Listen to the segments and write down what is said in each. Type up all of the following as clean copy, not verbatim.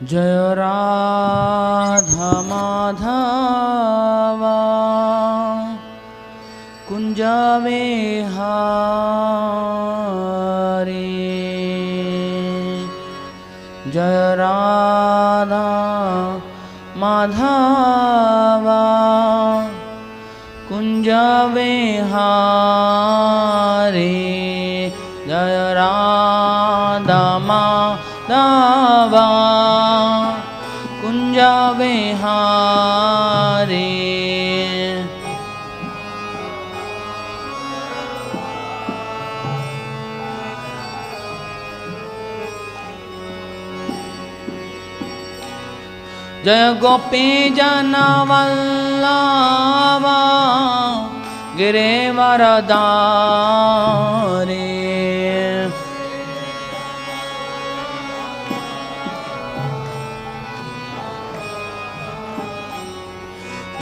जय राधा माधव कुंज विहारी। जय राधा माधव कुंज विहारी। जय राधा माधव कुंज विहारी। जय गोपी जन वल्लभ गिरिवरधारी।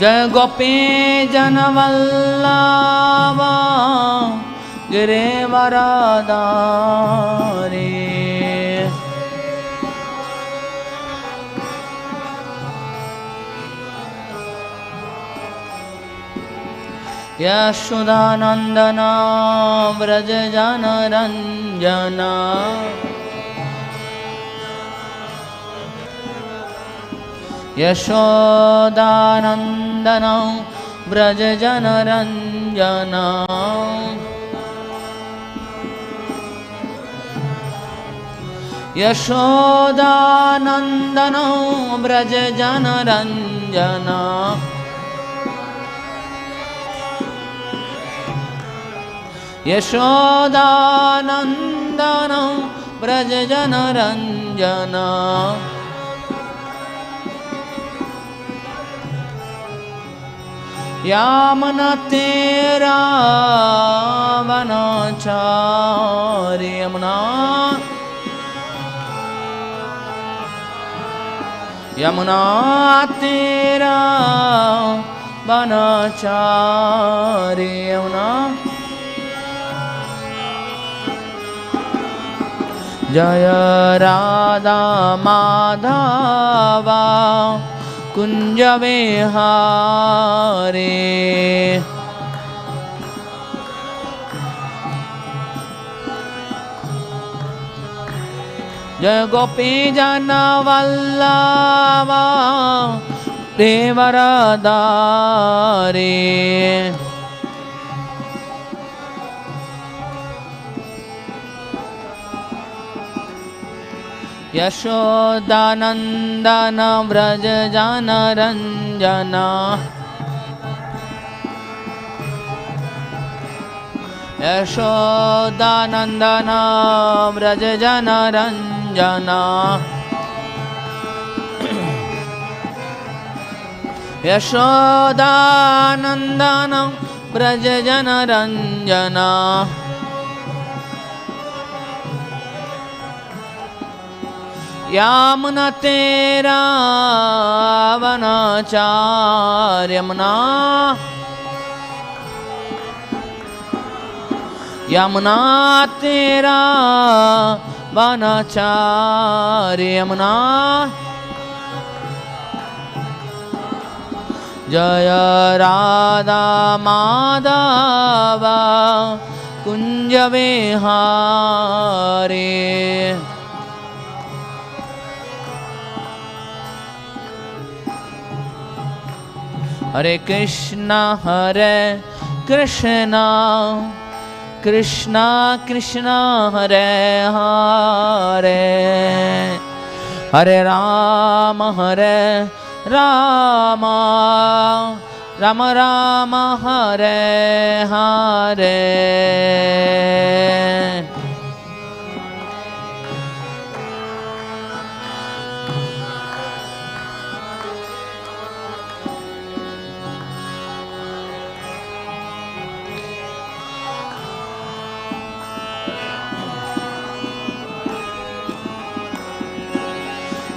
जय गोपी जन वल्लभ गिरिवरधारी। यशोदानंदन व्रज जन रंजन। यशोदानंदन व्रज जन रंजन। यशोदानंदन व्रज जन रंजन। यशोदानंदन व्रज जन रंजन। यामन तेरा वनचारी। यमुना यमुना तेरा वनचारी। यमुना जय राधा माधव कुंज विहारी। जय गोपी जन वल्लभ गिरिवरधारी। यशोदानंदन व्रज जन रंजन। यशोदानंदन व्रज जन रंजन। यशोदानंदन व्रज जन रंजन। यामन तेरा वनचारी। यमुना यमुना तेरा वनचारी। यमुना जय राधा माधव कुंज विहारी। हरे कृष्णा कृष्णा कृष्णा हरे हरे। हरे राम राम राम हरे हरे।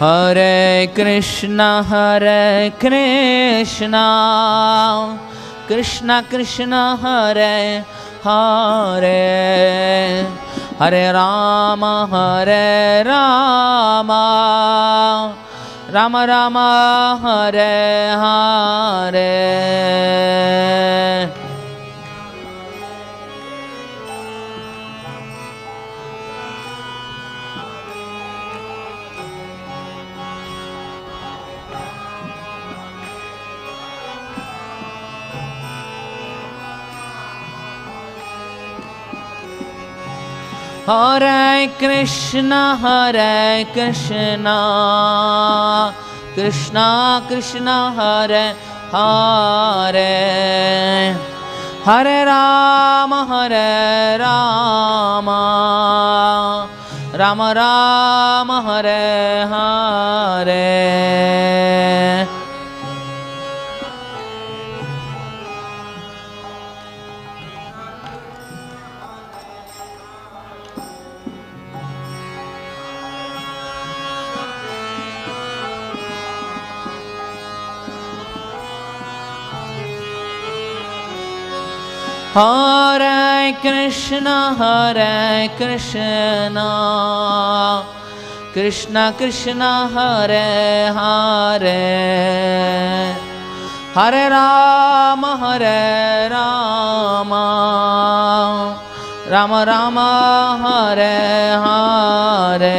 हरे कृष्णा कृष्णा कृष्णा हरे हरे। हरे Ram Rama Rama Hare Hare Hare Krishna Krishna Krishna Hare Hare Hare Rama Rama Rama Hare Hare Hare Krishna Krishna Krishna Hare Hare Hare Rama Rama Rama Hare Hare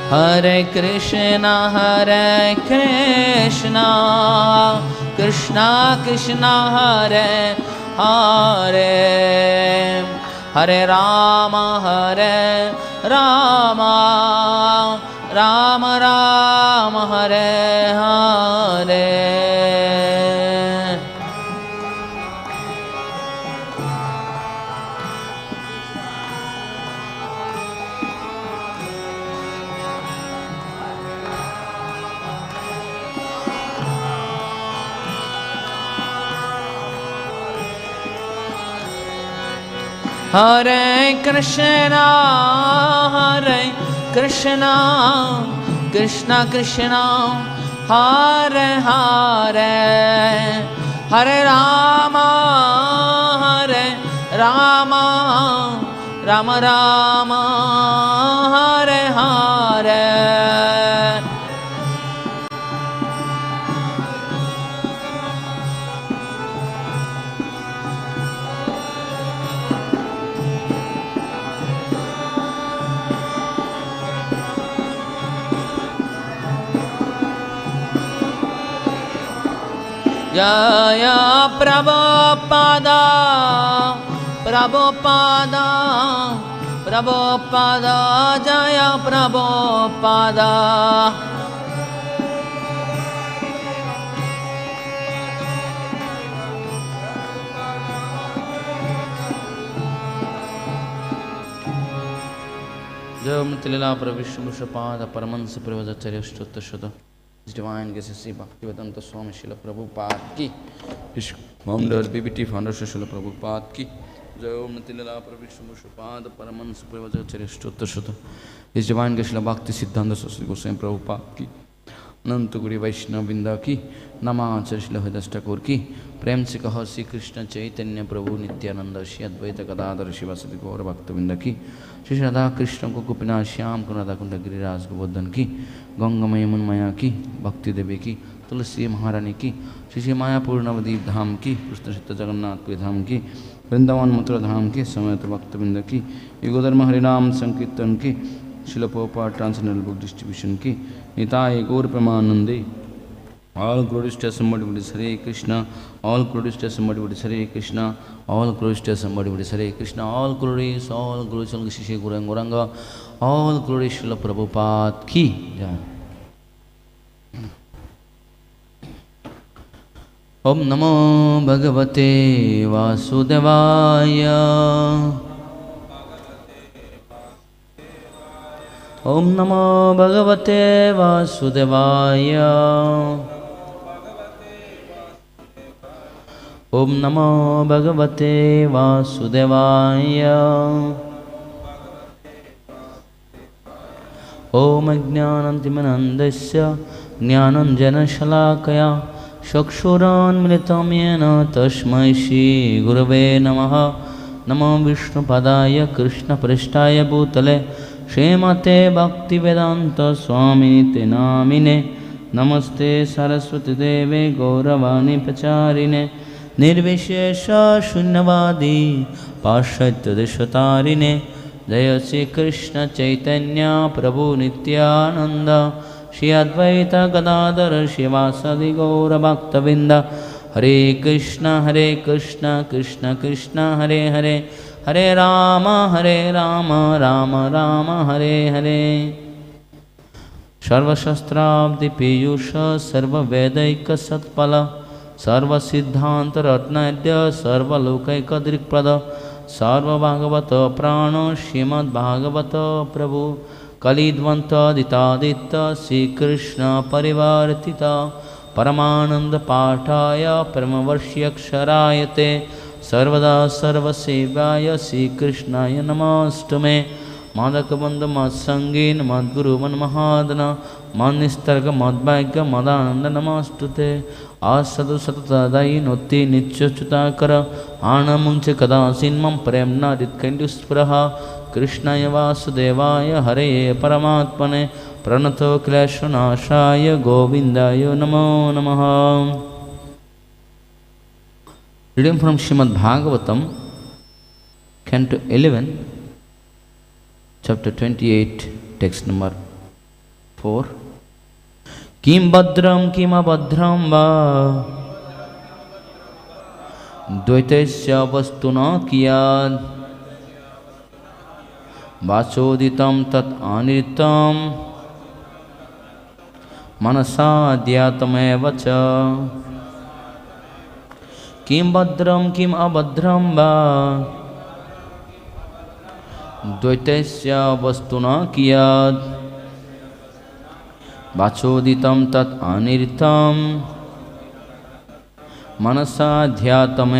Hare Krishna Krishna Krishna Hare Hare Hare Rama Rama Rama Hare Hare Hare Krishna Krishna Krishna Hare Hare Hare Rama Rama Rama Hare Hare Jaya Prabhupada Jaya Prabhupada Jaya Matilila Pravishmushapad Paramansa Privacharya Shtutta His Divine Grace Bhaktivedanta Swami Srila Prabhupada ki, His founder BBT founder Srila Prabhupada ki, Jaya Matilila Pravishmushapad Paramansa Privacharya Shtutta His Divine Grace Bhakti Siddhanta Saraswati Goswami Prabhupada ki, Ananta Guru Vaishnava Vrinda ki, Namacharya Srila Hridayas Thakur ki, Prem se kaho Sri Krishna Chaitanya Prabhu Nityananda Shri Advaita Gadadhara Shivasati Gaura Bhakta Vrinda ki, Shri Radha Krishna Gopina Shyam Kunada Kunda Giriraj Govardhan ki, Ganga Maymun Māyā ki, Bhakti Devi ki, Tulsi Maharani ki, Shri Māyā Purnavadip Dham ki, Krishna Chitta Jagannath Puri Dham ki, Vrindavan Mathura Dham ki, Samayata Bhakta Vrinda ki, Yugodharma Harinam Sankirtan ki, Srila Purport Transcendental Book Distribution ki, Nitai Guru Parampara. All glories to somebody with Hare Krishna, all glories to somebody with Hare Krishna, all glories to somebody with Hare Krishna, all glories to Shri Guru Gauranga, all glories Srila Prabhupada ki jai. Om Namo Bhagavate Vasudevaya. Om Namo Bhagavate Vasudevaya. Om Namo Bhagavate Vasudevaya. Om Ajnanantimanandasya Jnananjana Shalakaya Chakshuran Militam Yena Tasmai Shri Gurave Namaha. Namo Vishnu Padaya Krishna Prishtaya Bhutale Shrimate Bhakti Vedanta Swami Te Namine. Namaste Saraswati Deve Gauravani Pacharine Nirvishesha Shunyavadi Paschatya Deshatarine. Jaya Sri Krishna Chaitanya Prabhu Nityananda Shri Advaita Gadadhara Shivasadi Gaura Bhaktavinda. Hare Krishna Krishna Krishna Hare Hare Hare Rama Rama Rama Hare Hare. Sarva Shastrabdi Piyusha Sarva Vedaika Satpala Sarva Siddhanta Ratnadya Sarva Lokaika Drikprada Sarva Bhagavata Prana Srimad Bhagavata Prabhu Kalidvanta Ditadita Sri Krishna Parivartita Paramananda Pataya Paramavarshyaksharayate Sarvada Sarva Sevaya Sri Krishnaya Namastume Madhakabandha Matsangin Madguru Manmahadana Manistarga Madbhagya Madananda Namastute Asadu Satadai Noti Nityachutakara Anamunche Kadasinmam Premna Ritkanduspraha Krishnaya Vasudevaya Hare Paramatmane Pranato Kleshunashaya Govindaya Namo Namaha. Reading from Srimad Bhagavatam, Canto 11, Chapter 28, Text number 4. Kim bhadram kim abhadraṁ va dvaitasyāvastunaḥ kiyat vācoditaṁ tat anṛtaṁ manasā dhyātam. Kim bhadram kim abhadraṁ va dvaitasyāvastunaḥ kiyat vācoditaṁ tat anṛtaṁ manasā dhyātam.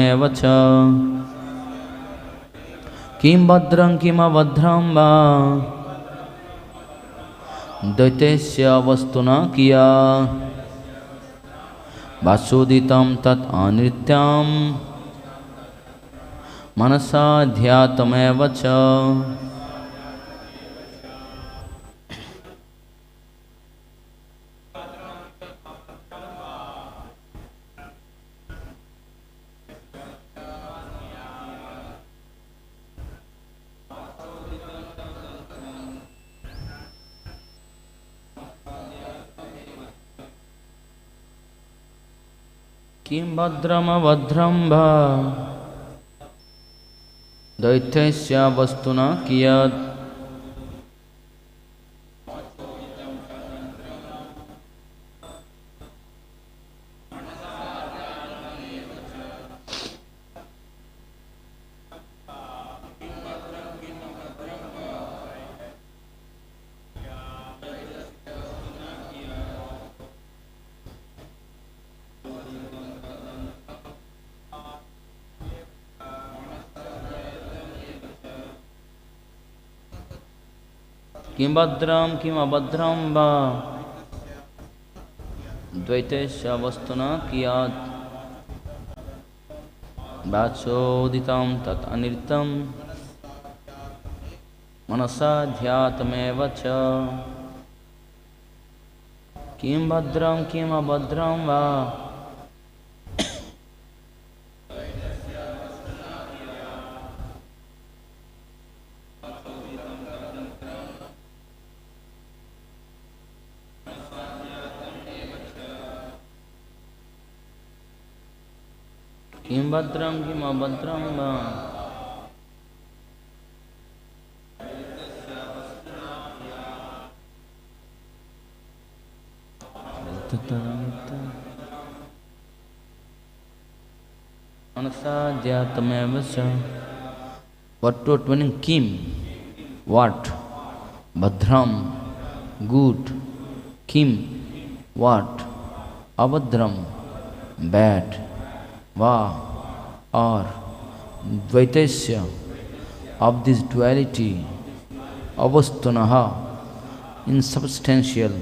Kim bhadram kim abhadraṁ va dvaitasyāvastunaḥ kiyat vācoditaṁ tat anṛtaṁ manasā dhyātam. Kim bhadram abhadraṁ va dvaitasyāvastunaḥ kiyat Kim bhadram kim abhadraṁ va dvaitasyāvastunaḥ kiyat vācoditaṁ tat anṛtaṁ manasā dhyātam. Kim bhadram kim abhadraṁ va Kim bhadram kim abhadraṁ va manasā dhyātam. What meaning? Kim, what? Bhadram, good. Kim, what? Abhadram, bad. Va, or dvaitasya of this duality, avastunaḥ, insubstantial,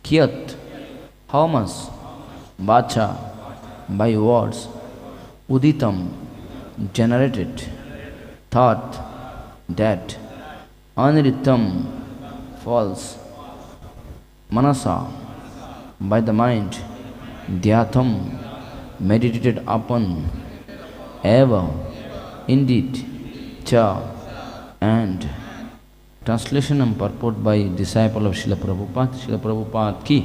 kiyat, how much, vācā, by words, uditam, generated, thought, that, anṛtaṁ, false, manasā, by the mind, dhyātam, meditated upon, eva, indeed, cha, and translation and purport by disciple of Srila Prabhupada ki,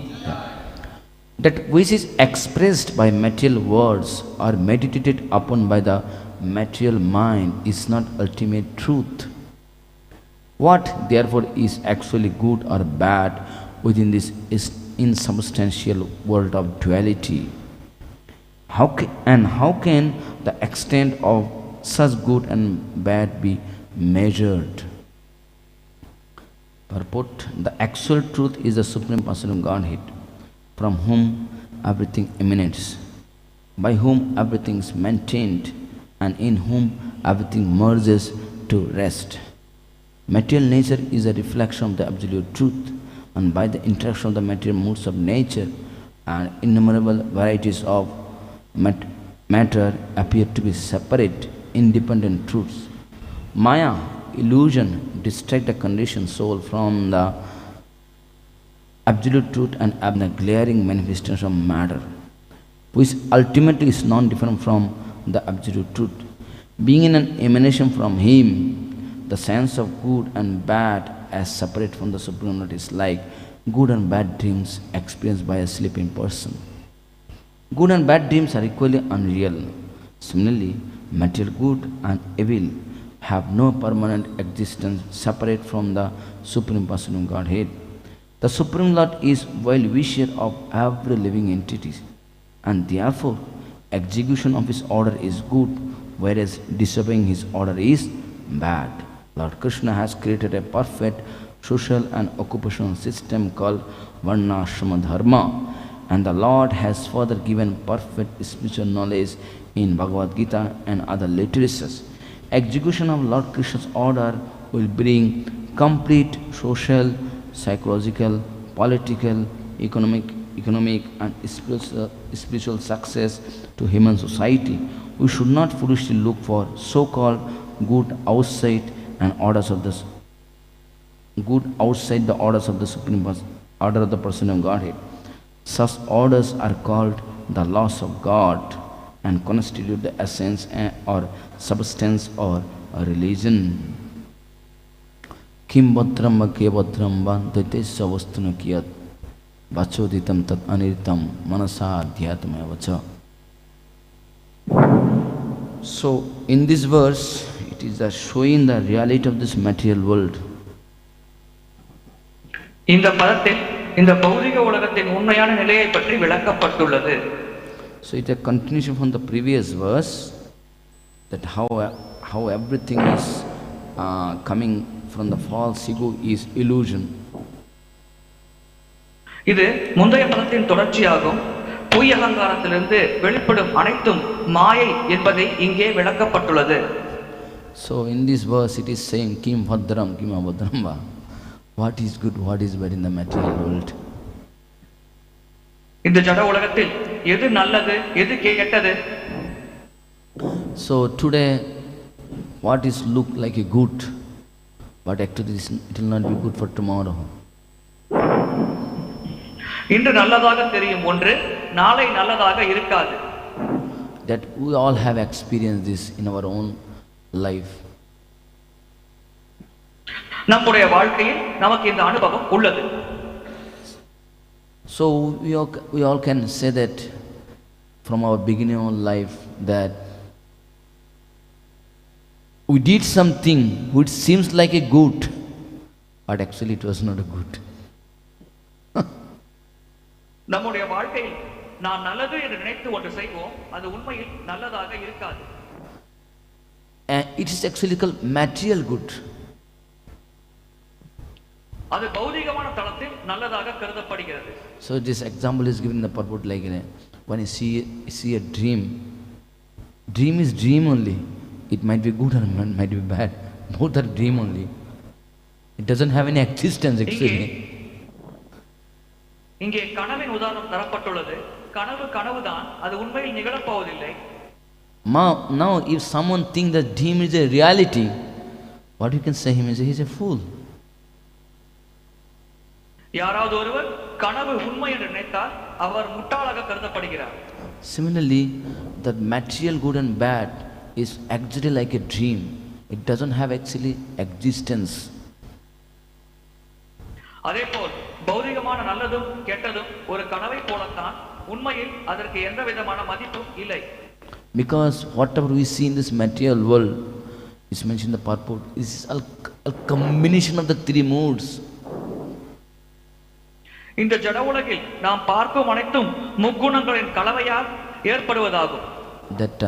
that which is expressed by material words or meditated upon by the material mind is not ultimate truth. What therefore is actually good or bad within this insubstantial world of duality? How can the extent of such good and bad be measured? Purport: the actual truth is the Supreme Personality of Godhead, from whom everything emanates, by whom everything is maintained, and in whom everything merges to rest. Material nature is a reflection of the absolute truth, and by the interaction of the material moods of nature and innumerable varieties of matter appear to be separate, independent truths. Māyā, illusion, distract the conditioned soul from the absolute truth and the glaring manifestation of matter, which ultimately is non-different from the absolute truth. Being in an emanation from Him, the sense of good and bad as separate from the Supreme Lord is like good and bad dreams experienced by a sleeping person. Good and bad dreams are equally unreal. Similarly, material good and evil have no permanent existence separate from the Supreme Personality of Godhead. The Supreme Lord is well-wisher of every living entity, and therefore execution of His order is good, whereas disobeying His order is bad. Lord Krishna has created a perfect social and occupational system called varnashrama dharma, and the Lord has further given perfect spiritual knowledge in Bhagavad Gita and other literatures. Execution of Lord Krishna's order will bring complete social, psychological, political, economic and spiritual success to human society. We should not foolishly look for so-called good outside the orders of the Supreme Order of the Person of Godhead. Such orders are called the laws of God and constitute the essence or substance or a religion. Kim bhadraṁ va ke bhadraṁ va dvaitasyāvastunaḥ kiyat vācoditaṁ tat anṛtaṁ manasā dhyātam vācā. So in this verse, it is showing the reality of this material world. இந்த பதத்தில் இந்த பௌதிக உலகத்தின் உண்மையான நிலையை பற்றி விளக்கப்பட்டுள்ளது. So it is a continuation from the previous verse, that how everything is coming from the false ego is illusion. இது முந்தைய பதத்தின் தொடர்ச்சியாகும். பொய் அகங்காரத்திலிருந்து வெளிப்படும் அனைத்தும் மாயை என்பதை இங்கே விளக்கப்பட்டுள்ளது. So in this verse it is saying kim bhadram kim abhadraṁ va. What is good, what is bad in the material world? இந்த ஜட உலகத்தில் எது நல்லது எது கெட்டது? So today what is look like a good, but actually it will not be good for tomorrow. இன்று நல்லதாக தெரியும் ஒன்று நாளை நல்லதாக இருக்காது. That we all have experienced this in our own life. நம்முடைய வாழ்க்கையில் நமக்கு இந்த அனுபவம் உள்ளது. So we all can say that from our beginning of life, that we did something which seems like a good, but actually it was not a good. நம்முடைய வாழ்க்கையில் நாம் நல்லது என்று நினைத்து ஒன்று செய்வோம், அது உண்மையில் நல்லதாக இருக்காது. And it is actually called material good. அது பௌதிகமான தளத்தில் நல்லதாக கருதப்படுகிறது. So this example is given in the purport, like when you see a dream, Dream is dream only. It might be good or it might be bad. Both are dream only. It doesn't have any existence actually. இங்கே கனவின் உதாரணம் தரப்பட்டுள்ளது. கனவு கனவுதான், அது உண்மையில் நிகழப்போவதில்லை. Now if someone thinks that dream is a reality, what you can say him is he's a fool. யாராவது ஒருவர் கனவு உண்மை என்று நினைத்தால் அவர் முட்டாளாக கருதப்படுகிறார். Similarly, that material good and bad is actually like a dream. It doesn't have actually existence. அதேபோல் பௌதிகமான நல்லதும் கெட்டதும் ஒரு கனவை போலத்தான், உண்மையில் அதற்கு எந்த விதமான மதிப்பும் இல்லை. Because whatever we see in this material world is mentioned in the purport is a combination of the three moods. இந்த ஜட உலகில் நாம் பார்க்கும் அனைத்தும் முக்குணங்களின் கலவையால் ஏற்படுவதாகும். That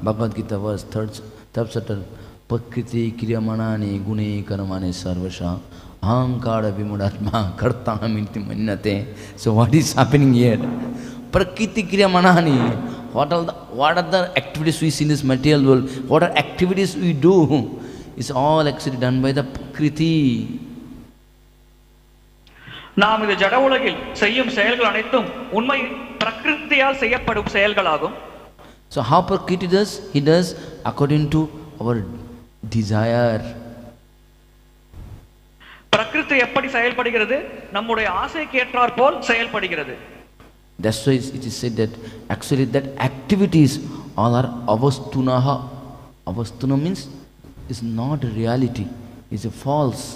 Bhagavad Gita verse third chapter, Prakriti kriyamanani gune karmane sarvasha ahankara vimudatma kartam inti mannate. So what is happening here? Prakriti kriyamanani. What are the activities we see in this material world? What are activities we do? It's all actually done by the Prakriti. நாம் இந்த ஜட உலகில் செய்யும் செயல்கள் அனைத்தும் உண்மையில் பிரகிருதியால் செய்யப்படும் செயல்களாகும். So how Prakriti does? He does according to our desire. பிரகிருதி எப்படி செயல்படுகிறது? நம்முடைய ஆசைக்கு ஏற்றாற் போல் செயல்படுகிறது. That's why it is said that actually that activities all are avastunaḥ. Avastuna means is not a reality, is a false.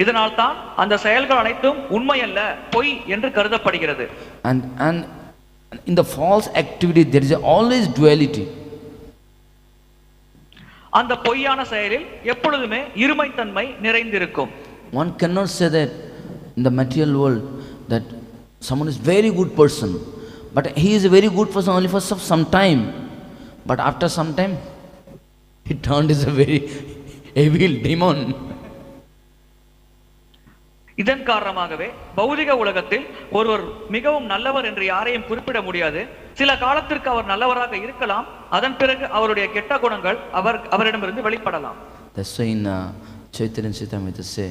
இதனால் தான் அந்த செயல்கள் அனைத்தும் உண்மை அல்ல, பொய் என்று கருதப்படுகிறது. And in the false activity there is always duality. அந்த பொய்யான செயலில் எப்பொழுதுமே இருமைத்தன்மை நிறைந்திருக்கும். One cannot say that in the material world that someone is very good person, but he is a very good person only for some time, but after some time he turned as a very evil demon. இதன் காரணமாகவே பௌதிக உலகத்தில் ஒருவர் மிகவும் நல்லவர் என்று யாரையும் குறிப்பிட முடியாது. சில காலத்திற்கு அவர் நல்லவராக இருக்கலாம், அதன் பிறகு அவருடைய கெட்ட குணங்கள் அவரிடமிருந்து வெளிப்படலாம். That's why in Chaitanya Charitamrita say,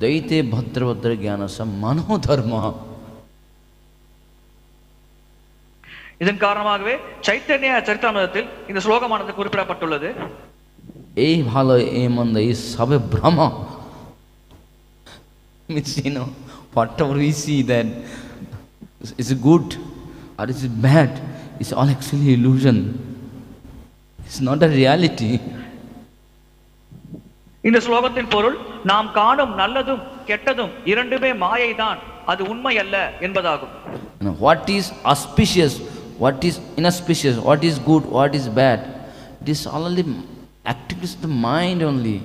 Dvaite bhadraṁ jnanasya manodharma. இதன் காரணமாகவே சைத்தன்ய சரிதாமிரத்தில் இந்த ஸ்லோகமானது குறிப்பிடப்பட்டுள்ளது. এই ভালো এই মন্দ এই সবে ভ্রম. Means whatever we see that is good or is bad is all actually illusion. It's not a reality. இந்த ஸ்லோகத்தின் பொருள், நாம் காணும் நல்லதும் கெட்டதும் இரண்டுமே மாயை தான், அது உண்மை அல்ல என்பதாகும். What is auspicious, what is inauspicious, what is good, what is bad, it is only activities of the mind only.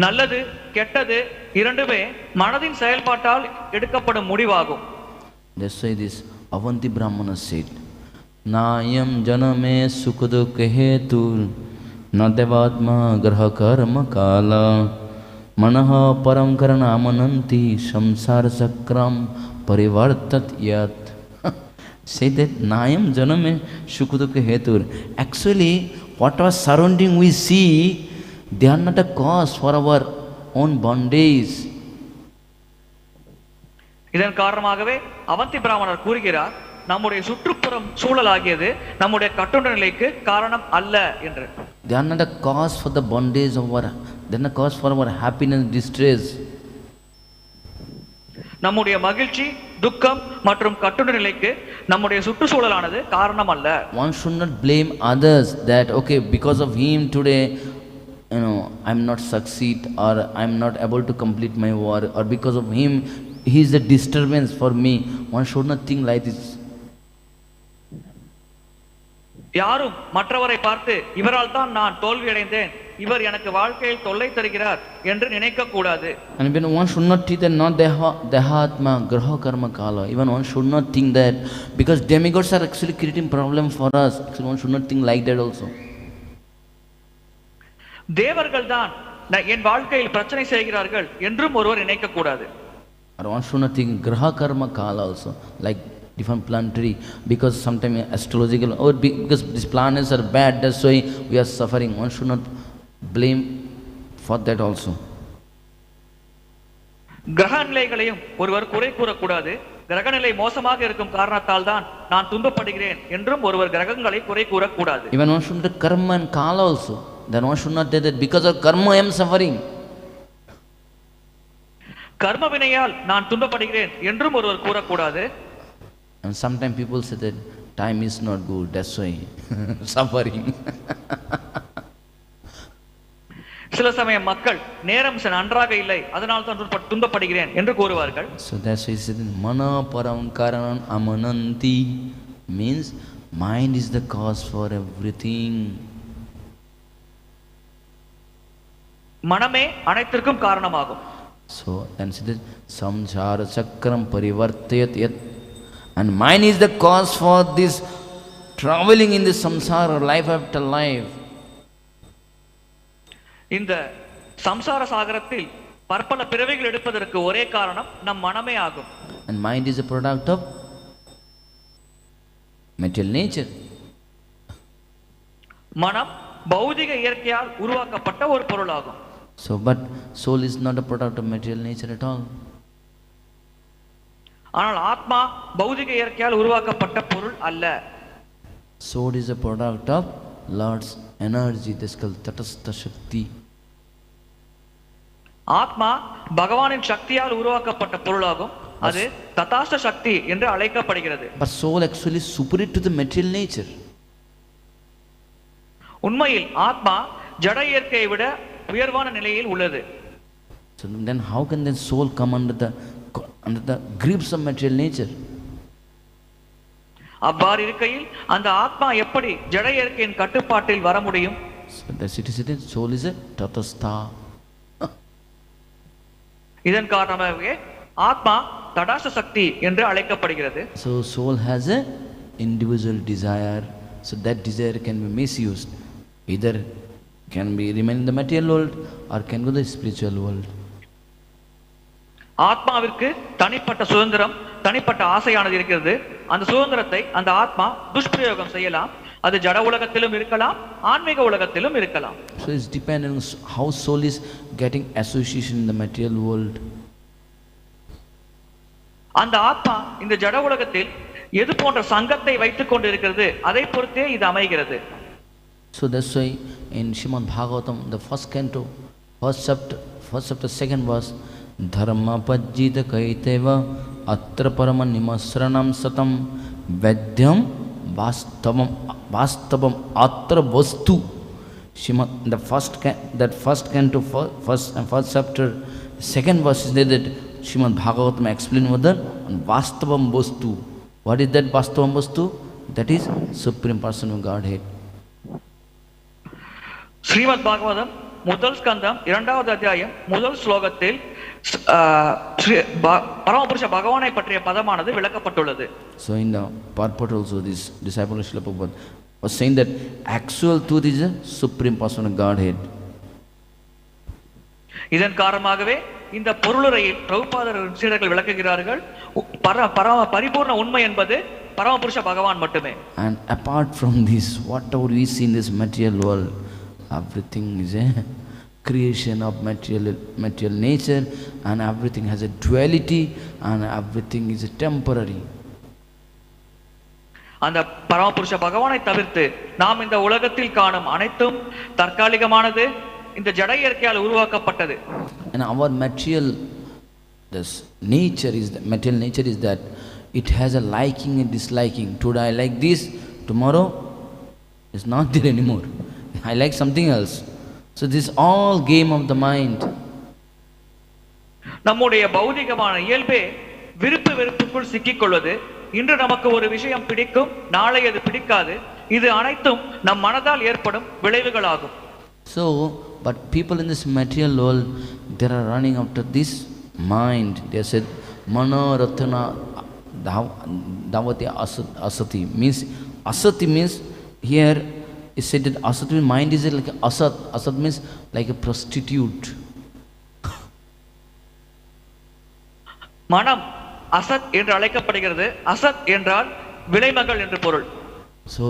நல்லது கெட்டது இரண்டுமே மனதின் செயல்பாட்டால் எடுக்கப்படும் முடிவாகும். That's why this Avanti Brahmana said, Nayam janame sukadukha hetu na devatma graha karma kala manaha param karana amananti samsara sakram parivartat yat. Say that Nayam janame sukadukha hetu. Actually, whatever surrounding we see, they are not a cause for our own bondage. இதன் காரணமாகவே அவந்தி பிராமணர் கூறுகிறார், நம்முடைய சுற்றுப்புறம் சூழலாகியது நம்முடைய கட்டுண்ட நிலைக்கு காரணம் அல்ல என்று. They are not a cause for the bondage of our, they are not a cause for our happiness, distress. நம்முடைய மகிழ்ச்சி, துக்கம் மற்றும் கட்டுண்ட நிலைக்கு நம்முடைய சுற்றுச்சூழலானது காரணம் அல்ல. One should not blame others that okay, because of him today I'm not succeed, or I'm not able to complete my work, or because of him he is a disturbance for me. One should not think like this. யாரும் மற்றவரை பார்த்து இவரால் தான் நான் தோல்வி அடைந்தேன், இவர் எனக்கு வாழ்க்கையில் தொல்லை தருகிறார் என்று நினைக்க கூடாது. And even one should not think that not dhyātam graha karma kala. Even one should not think that because demigods are actually creating problem for us. Actually one should not think like that also. தேவர்கள் தான் என் வாழ்க்கையில் பிரச்சனை செய்கிறார்கள் என்றும் ஒருவர் நினைக்க கூடாது. Or one should not think graha karma kala also, like different planetary, because sometimes astrological, or because these planets are bad, that's why we are suffering. One should not blame for that also. கிரக நிலைகளையும் ஒருவர் குறை கூறக்கூடாது. கிரக நிலை மோசமாக இருக்கும் காரணத்தால் தான் நான் துன்பப்படுகிறேன் என்றும் ஒருவர் கிரகங்களை குறை கூறக்கூடாது. Even one should not karma and kala also. Then one should not say that because of karma I am suffering. கர்ம வினையால் நான் துன்பப்படுகிறேன் என்றும் ஒருவர் கூறக்கூடாது. And sometimes people say that time is not good, that's why suffering. சில சமயம் மக்கள் நேரம் நன்றாக இல்லை, அதனால் தான் துன்பப்படுகிறேன் என்று கூறுவார்கள். So that's why he said mana param karanam amananti, means mind is the cause for everything. மனமே அனைத்திற்கும் காரணமாகும். So then said samsara chakram parivartayat yat, and mind is the cause for this traveling in this samsara, life after life. இந்த சம்சார சாகரத்தில் பற்பல பிறவிகள் எடுப்பதற்கு ஒரே காரணம் நம் மனமே ஆகும். And mind is a product of material nature. மனம் பௌதிக இயற்கையால் உருவாக்கப்பட்ட ஒரு பொருளாகும். So but soul is not a product of material nature at all. ஆனால் ஆத்மா பௌதிக இயற்கையால் உருவாக்கப்பட்ட பொருள் அல்ல. Soul is a product of Lord's energy, this is called tatastha shakti. ஆத்மா பகவானின் சக்தியால் உருவாக்கப்பட்ட பொருளாகும். அது ததாஸ்த சக்தி என்று அழைக்கப்படுகிறது. But soul actually superior to the material nature. உண்மையில் ஆத்மா ஜட இயற்கையை விட உயர்வான நிலையில் உள்ளது. So then how can the soul come under the grips of material nature? அவ்வாறு இருக்கையில் அந்த ஆத்மா எப்படி ஜட இயற்கையின் கட்டுப்பாட்டில் வர முடியும்? So the citizen soul is a tatastha. இதன் காரணமாகவே ஆத்மா தடாச சக்தி என்று அழைக்கப்படுகிறது. So soul has a individual desire, so that desire can be misused. Either can be remain in the material world or can go to the spiritual world. ஆத்மாவிற்கு தனிப்பட்ட சுதந்திரம், தனிப்பட்ட ஆசையானது இருக்கிறது. அந்த சுதந்திரத்தை அந்த ஆத்மா துஷ்பிரயோகம் செய்யலாம். அது ஜட உலகத்திலும் இருக்கலாம், ஆன்மீக உலகத்திலும் இருக்கலாம். So it's dependent on how soul is getting association in the material world. அந்த ஆத்மா இந்த ஜட உலகத்தில் எது போன்ற சங்கத்தை வைத்துக் கொண்டு இருக்கிறது, அதை பொறுத்தே இது அமைகிறது. So that's why in Srimad Bhagavatam, the first canto, first chapter, second verse, dharma pajjita kaiteva atra parama nimasranam satam vedhyam vastavam atra vastu. That first canto, first chapter, second verse is there that Srimad Bhagavatam explains what that vastavam vastu. What is that vastavam vastu? That is Supreme Personality of Godhead. Srimad Bhagavatam முதல் ஸ்கந்தம் 2வது அத்தியாயம் முதல் ஸ்லோகத்தில் பரமபுருஷ பகவானை பற்றிய பதமானது விளக்கப்பட்டுள்ளது. So in the purport also, this disciple of Srila Purport was saying that actual truth is a Supreme Personality of Godhead. இதன் காரணமாகவே இந்த பொருளுரையில் பிரபுபாதர் சீடர்கள் விளக்குகிறார்கள், பரிபூர்ண உண்மை என்பது பரமபுருஷ பகவான் மட்டுமே. And apart from this, whatever we see in this material world, everything is a creation of material nature, and everything has a duality, and everything is a temporary. அந்த பரமபுருஷ பகவானை தவிர்த்து நாம் இந்த உலகத்தில் காணும் அனைத்தும் தற்காலிகமானது, இந்த ஜட இயற்கையால் உருவாக்கப்பட்டது. And our material nature is that it has a liking and disliking. Today I like this, tomorrow it's not there anymore. I like something else. So this is all game of the mind. நம்முடைய பௌதிகமான இயல்பே விருப்பு வெறுப்புக்குள் சிக்கிக்கொள்வது. இன்று நமக்கு ஒரு விஷயம் பிடிக்கும், நாளை அது பிடிக்காது. இது அனைத்தும் நம் மனதால் ஏற்படும் விளைவுகளாகும். So, but people in this material world, they are running after this mind. They said, Mana Ratana Davati Asati. Means, Asati means, here is said that Asati means mind is like Asat. Asat means like a prostitute. மனம் அசத் என்று அழைக்கப்படுகிறது. அசத் என்றால் விலைமகள் என்று பொருள். So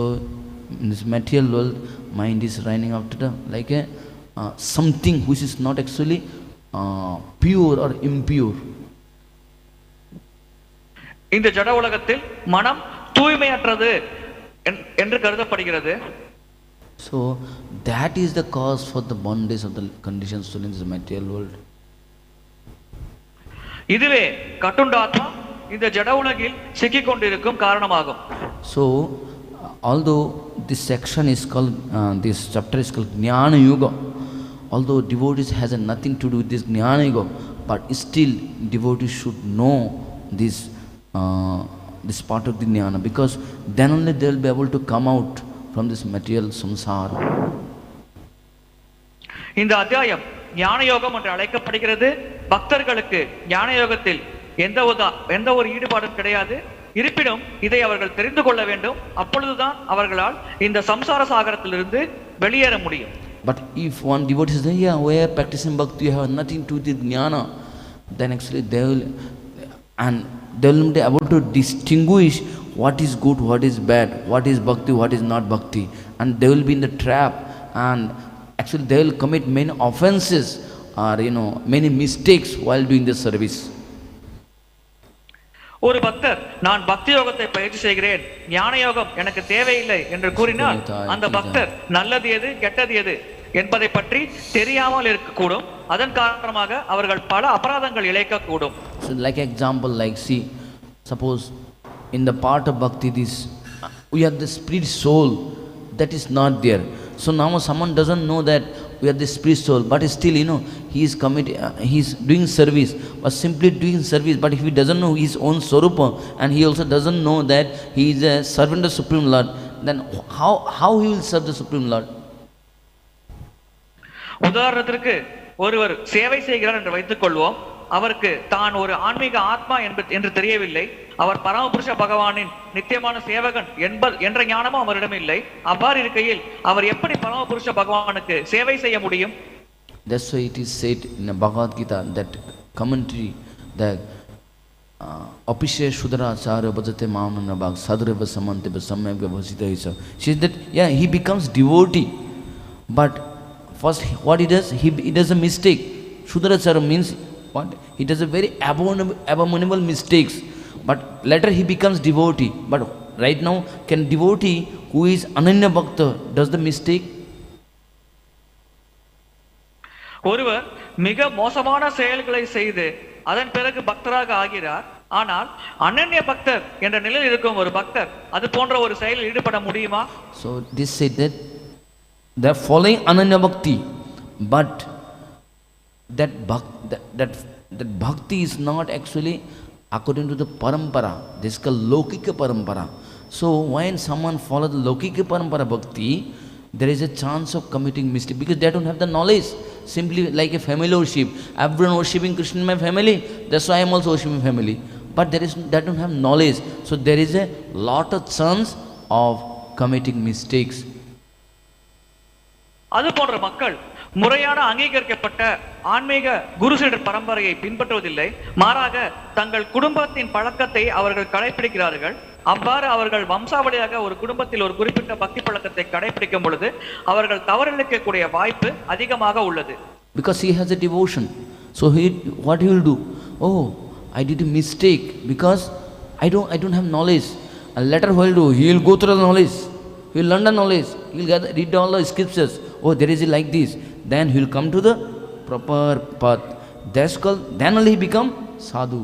in this material world, mind is running after the like a something which is not actually pure or impure. இந்த ஜட உலகத்தில் மனம் தூய்மையற்றது என்று கருதப்படுகிறது. So that is the cause for the bondage of the conditions in this material world. இதுவே கட்டுண்டாத்மா இந்த ஜட உலகில் சிக்கிக் கொண்டிருக்கும் காரணமாகும். So although this section is called this chapter is called Jnana Yoga, although devotees has nothing to do with this Jnana Yoga, but still devotees should know this this part of the Jnana, because then only they will be able to come out from this material samsara. இந்த அத்தியாயம் ஞான யோகம் என்று அழைக்கப்படுகிறது. பக்தர்களுக்கு ஞான யோகத்தில் எந்த ஒரு ஈடுபாடும் கிடையாது. இருப்பினும் இதை அவர்கள் தெரிந்து கொள்ள வேண்டும். அப்பொழுதுதான் அவர்களால் இந்த சம்சார சாகரத்திலிருந்து வெளியேற முடியும். But if one devotee says, yeah, we are practicing bhakti, you have nothing to do with jnana, then actually they will be able to distinguish what is good, what is bad, what is bhakti, what is not bhakti, and they will be in the trap, and actually they will commit many offenses or many mistakes while doing the service. ஒரு பக்தர் நான் பக்தி யோகத்தை பயிற்சி செய்கிறேன், ஞான யோகம் எனக்கு தேவையில்லை என்று கூறினால் அந்த பக்தர் நல்லது எது கெட்டது எது என்பதை பற்றி தெரியாமல் இருக்கக்கூடும். அதன் காரணமாக அவர்கள் பல அபராதங்கள் இழைக்கக்கூடும். So like example, like see, suppose in the part of bhakti this we have the spirit soul that is not there. So now someone doesn't know that we are the spirit soul, but still he is he is doing service, but simply doing service. But if he doesn't know his own swarupa, and he also doesn't know that he is a servant of Supreme Lord, then how he will serve the Supreme Lord? உதாரணத்திற்கு ஒருவர் சேவை செய்கிறார் என்று வைத்துக் கொள்வோம். அவருக்கு தான் ஒரு ஆன்மீக ஆத்மா என்று தெரியவில்லை. அவர் பரமபுருஷ பகவானின் நித்தியமான சேவகன் என்ற ஞானமும் அவரிடம் இல்லை. அவ்வாறு இருக்கையில் அவர் எப்படி பரமபுருஷ பகவானுக்கு சேவை செய்ய முடியும்? That's why it is said in the Bhagavad Gita, that commentary, that Apishe Shudracharya Bhajate Mamana Bhag Sadreva Samanteba Samyagya Vasita. She said that he becomes devotee, but first what he does, he does a mistake. Shudracharya means what? He does a very abominable mistakes, but later he becomes devotee. But right now, can devotee who is ananya bhakta does the mistake? ஒருவர் மிக மோசமான செயல்களை செய்து அதன் பிறகு பக்தராக ஆகிறார். ஆனால் அனன்ய பக்தர் என்ற நிலையில் இருக்கும் ஒரு பக்தர் அது போன்ற ஒரு செயலில் ஈடுபட முடியுமா? So this said that they are following ananya bhakti, but that bhakti is not actually according to the parampara. This is called lokika parampara. So when someone follows the lokika parampara bhakti, there is a chance of committing mistake, because they don't have the knowledge. Simply like a family worship, everyone worshipping Krishna in my family, that's why I am also worshipping family. But they don't have knowledge, so there is a lot of chance of committing mistakes. அது போன்ற மக்கள் முறையான அங்கீகரிக்கப்பட்ட ஆன்மீக குருசீடர் பரம்பரையை பின்பற்றுவதில்லை. மாறாக தங்கள் குடும்பத்தின் பழக்கத்தை அவர்கள் கடைபிடிக்கிறார்கள். அவ்வாறு அவர்கள் வம்சாவளியாக ஒரு குடும்பத்தில் ஒரு குறிப்பிட்ட பக்தி பழக்கத்தை கடைபிடிக்கும் பொழுது அவர்கள் தவறிழைக்கக்கூடிய வாய்ப்பு அதிகமாக உள்ளது. Because he has a devotion, so what he will do? Oh, I did a mistake because I don't have knowledge. And later what he will do? He will go through the knowledge. He will learn the knowledge. He will read all the scriptures. Oh, there is like this. Then he will come to the proper path. That's called, then only he become sadhu.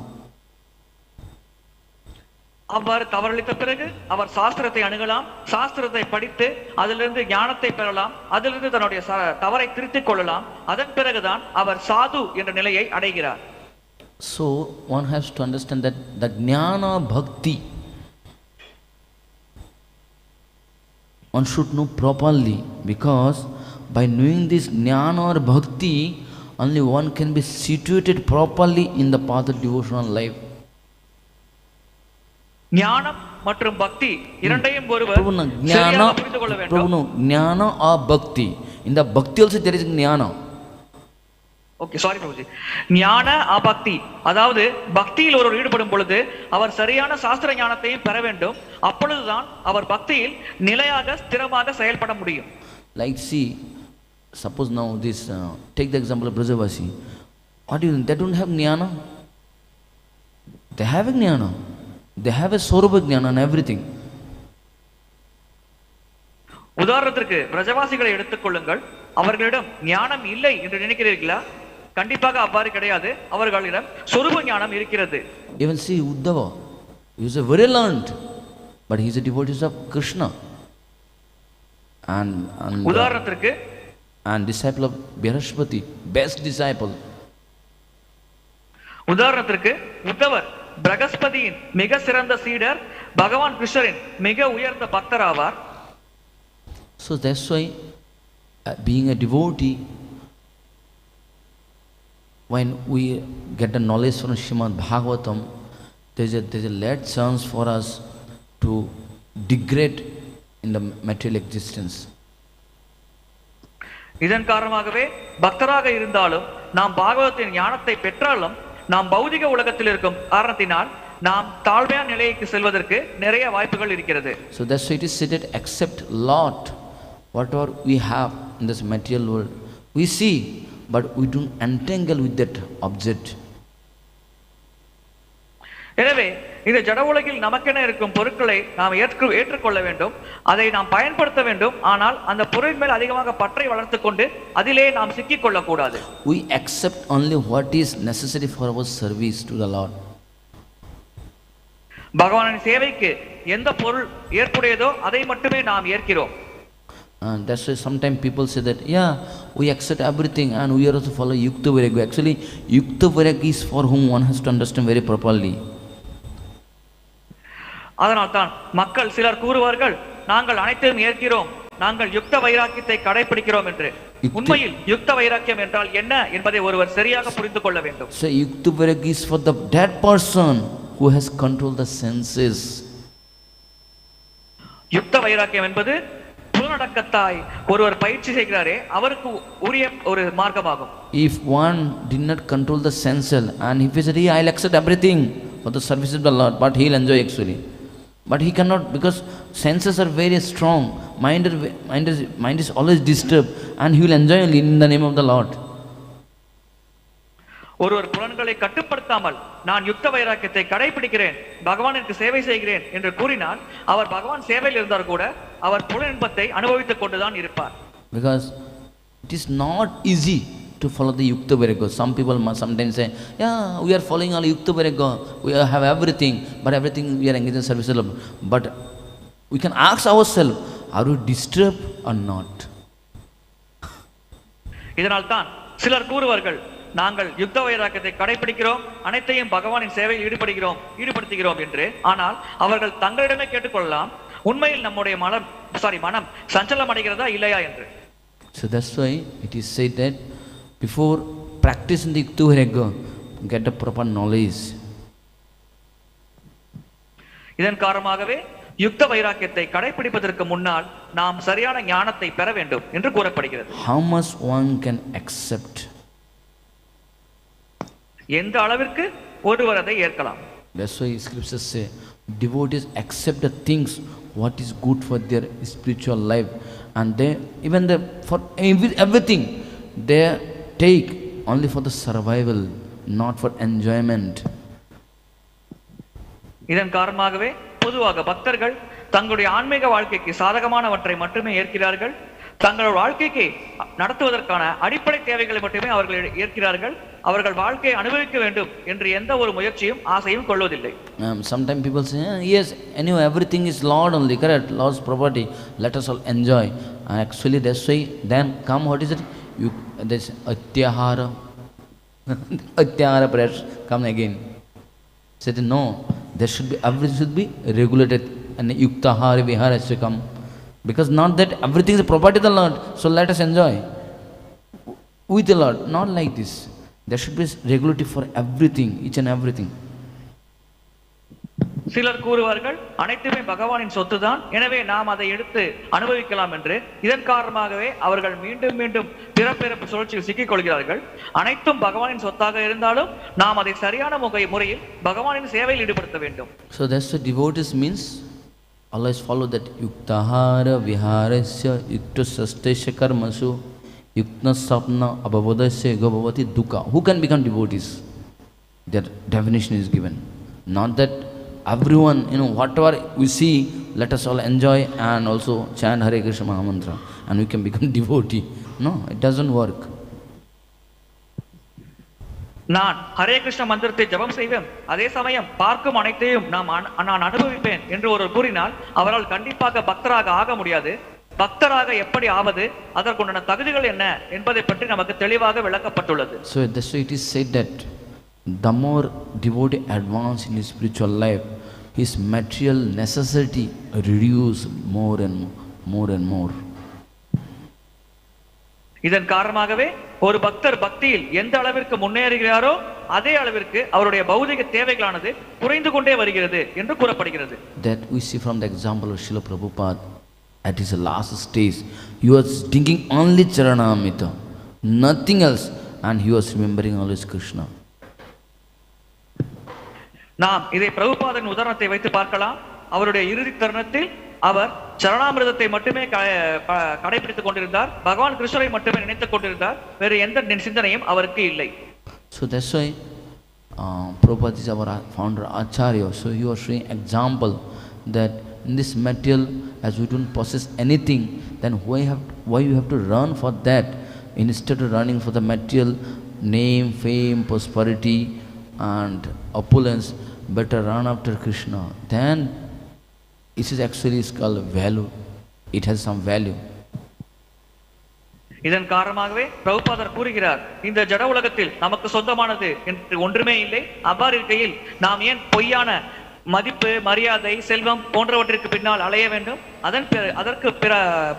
அவ்வாறு தவறளித்த பிறகு அவர் சாஸ்திரத்தை அணுகலாம், சாஸ்திரத்தை படித்து அதிலிருந்து ஞானத்தை பெறலாம், அதிலிருந்து தன்னுடைய தவறை திருத்திக் கொள்ளலாம். அதன் பிறகுதான் அவர் சாது என்ற நிலையை அடைகிறார். So one has to understand that the jnana bhakti one should know properly, because by knowing this jnana or bhakti only one can be situated properly in the path of devotional life. ஞானம் மற்றும் பக்தி இரண்டையும் ஒருவர் சரியாக புரிந்து கொள்ள வேண்டும். Jnana or bhakti, in the bhakti also there is jnana. Okay, sorry Prabhuji. ஞான அபக்தி, அதாவது பக்தியில் ஒருவர் ஈடுபடும் பொழுது அவர் சரியான சாஸ்திர ஞானத்தையும் பெற வேண்டும். அப்பொழுதுதான் அவர் பக்தியில் நிலையாக ஸ்திரமாக செயல்பட முடியும். Like see, suppose now this, take the example of Brajavasi. What do you think? They don't have jnana. They have a jnana. They have a sorobha jnana and everything. உதாரணத்திற்கு பிரஜவாசிகளை எடுத்துக்கொள்ளுங்கள். அவர்களிடம் ஞானம் இல்லை என்று நினைக்கிறீர்களா? கண்டிப்பாக அவ்வாறு கிடையாது. அவர்களிடம் சொரூப ஞானம் இருக்கிறது. Even see Uddhava, he is a very learned, but he is a devotee of Krishna. And உதாரணத்திற்கு and disciple of Brihaspati, best disciple. உதாரணத்திற்கு உத்தவர் பிரகஸ்பதியின் மிக சிறந்த சீடர், பகவான் கிருஷ்ணரின் மிக உயர்ந்த பக்தர் ஆவார். So that's why being a devotee, when we get the knowledge from Srimad Bhagavatam, there's a less chance for us to degrade in the material existence. இதன் காரணமாகவே பக்தராக இருந்தாலும் நாம் பாகவதத்தின் ஞானத்தை பெற்றாலும் நாம் பௌதிக உலகத்தில் இருக்கும் காரணத்தினால் நாம் தாழ்மையான நிலைக்கு செல்வதற்கு நிறைய வாய்ப்புகள் இருக்கிறது. So that's why it is stated, accept lot whatever we have in this material world. We see, but we don't entangle with that object. எனவே இந்த ஜட உலகில் நமக்கென இருக்கும் பொருட்களை நாம் ஏற்றுக்கொள்ள வேண்டும், அதை நாம் பயன்படுத்த வேண்டும். ஆனால் அந்த பொருள் மேல் அதிகமாக பற்றை வளர்த்துக் கொண்டு அதிலே நாம் சிக்கிக் கொள்ளக்கூடாது. We accept only what is necessary for our service to the Lord. பகவானின் சேவைக்கு எந்த பொருள் ஏற்புடையதோ அதை மட்டுமே நாம் ஏற்கிறோம். And that's why sometimes people say that, yeah, we accept everything and we are also follow Yukta Vairagya. Actually, Yukta Vairagya is for whom one has to understand very properly. அதனால்தான் மக்கள் சிலர் கூறுவார்கள், நாங்கள் அனைத்தையும் ஏற்கிறோம், நாங்கள் யுக்த வைராக்கியத்தை கடைபிடிக்கிறோம் என்று. உண்மையில் யுக்த வைராக்கியம் என்றால் என்ன என்பதை ஒருவர் சரியாக புரிந்து கொள்ள வேண்டும். So Yukta Vairagya is for the that person who has controlled the senses. யுக்த வைராக்கியம் என்பது புலனடக்கத்தாய் ஒருவர் பயிற்சி செய்கிறாரே அவருக்கு உரிய ஒரு மார்க்கமாகும். If one did not control the senses and if he said, yeah, I'll accept everything for the service of the Lord, but he'll enjoy actually. But he cannot, because senses are very strong. Mind is always disturbed, and he will enjoy only in the name of the Lord. ஒருவர் புலன்களை கட்டுப்படுத்தாமல் நான் யுக்த வைராக்கியத்தை கடைபிடிக்கிறேன், பகவானுக்கு சேவை செய்கிறேன் என்று கூறினால் அவர் பகவான் சேவையில் இருந்தார் கூட அவர் புல இன்பத்தை அனுபவித்துக் கொண்டுதான் இருப்பார். Because it is not easy to follow the Yukta Vairagya. Some people must sometimes say, yeah, we are following all Yukta Vairagya, we have everything, but everything we are engaged in service. But we can ask ourselves, are we disturbed or not? இதனால் தான் சிலர் கூறுவார்கள், நாங்கள் யுக்த வைராக்கியத்தை கடைபிடிக்கிறோம், அனைத்தையும் பகவானின் சேவையில் ஈடுபடுத்துகிறோம் என்று. ஆனால் அவர்கள் தங்களிடமே கேட்டுக்கொள்ளலாம், உண்மையில் நம்முடைய மனம் சஞ்சலம் அடைகிறதா இல்லையா என்று. So that's why it is said that before practicing the Yukta Vairagya, get a proper knowledge. இதன் காரணமாகவே யுக்த வைராக்கியத்தை கடைபிடிப்பதற்கு முன்னால் நாம் சரியான ஞானத்தை பெற வேண்டும் என்று கூறப்படுகிறது. How much one can accept? எந்த அளவிற்கு ஒருவர் அதை ஏற்கலாம். That's why scriptures say devotees accept the things what is good for their spiritual life, and they even for everything they take only for the survival, not for enjoyment. இதன் காரணமாகவே பொதுவாக பக்தர்கள் தங்களுடைய ஆன்மீக வாழ்க்கைக்கு சாதகமானவற்றை மட்டுமே ஏற்கிறார்கள், தங்களோட வாழ்க்கைக்கு நடத்துவதற்கான அடிப்படை தேவைகளை மட்டுமே அவர்கள் ஏற்கிறார்கள். அவர்கள் வாழ்க்கையை அனுபவிக்க வேண்டும் என்று எந்த ஒரு முயற்சியும் ஆசையும் கொள்வதில்லை. Sometimes people say, yes, anyway, everything is Lord only, correct? Lord's property, let us all enjoy. And actually that's why then come, what is it? This atyahara, atyahara prayers come again. Said no, there should be, everything should be regulated, and yuktahara vihara should come. Because not that everything is a property of the Lord, so let us enjoy with the Lord. Not like this. There should be regularity for everything, each and everything. சிலர் கூறுவார்கள் அனைத்துமே பகவானின் சொத்துதான், எனவே நாம் அதை எடுத்து அனுபவிக்கலாம் என்று. இதன் காரணமாகவே அவர்கள் மீண்டும் மீண்டும் பிறப்பிறப்பு சுழற்சியில் சிக்கிக் கொள்கிறார்கள். அனைத்தும் பகவானின் சொத்தாக இருந்தாலும் நாம் அதை சரியான முறையில் பகவானின் சேவையில் ஈடுபடுத்த வேண்டும். So that's the devotees means always follow that yuktahara viharasya yuktasastesya karmasu yuktna sapna abhavadasya gavavati dukkha. Who can become devotees? That definition is given. Not that everyone, whatever we see, let us all enjoy and also chant Hare Krishna Mahamantra and we can become devotee. No, it doesn't work. நான் ஹரே கிருஷ்ண மந்திரத்தை ஜபம் செய்வேன், அதே சமயம் பார்க்கும் அனைத்தையும் நான் அனுபவிப்பேன் என்று ஒருவர் கூறினால் அவரால் கண்டிப்பாக பக்தராக ஆக முடியாது. பக்தராக எப்படி ஆவது, அதற்குண்டான தகுதிகள் என்ன என்பதை பற்றி நமக்கு தெளிவாக விளக்கப்பட்டுள்ளது. So that's why it is said that the more devotee advance in his spiritual life, his material necessity reduce more and more. இதன் காரணமாகவே ஒரு பக்தர் பக்தியில் எந்த அளவிற்கு முன்னேறுகிறாரோ அதே அளவிற்கு அவருடைய பௌதிக தேவைகளானது குறைந்து கொண்டே வருகிறது என்று கூறப்படுகிறது. That we see from the example of Srila Prabhupada at his last stage. He was thinking only Charanamrita, nothing else, and he was remembering always Krishna. நாம் இதை பிரபுபாதன் உதாரணத்தை வைத்து பார்க்கலாம். அவருடைய இறுதி தருணத்தில் அவர் சரணாமிர்தத்தை மட்டுமே கடைபிடித்துக் கொண்டிருந்தார், பகவான் கிருஷ்ணரை மட்டுமே நினைத்துக் கொண்டிருந்தார், வேறு எந்த சிந்தனையும் அவருக்கு இல்லை. So that's why Prabhupada is our founder Acharya. So he was showing example that in this material, as we don't possess anything, then why you have to run for that? Instead of running for the material name, fame, prosperity and opulence, better run after Krishna. Then it is actually called value. It has some value. இதன் காரணமாகவே பிரபுபாதர் கூறுகிறார், இந்த ஜட உலகத்தில் நமக்கு சொந்தமானது என்று ஒன்றுமே இல்லை. அவ்வாறு இருக்கையில் நாம் ஏன் பொய்யான மதிப்பு, மரியாதை, செல்வம் போன்றவற்றிற்கு பின்னால் அலைய வேண்டும்? அதற்கு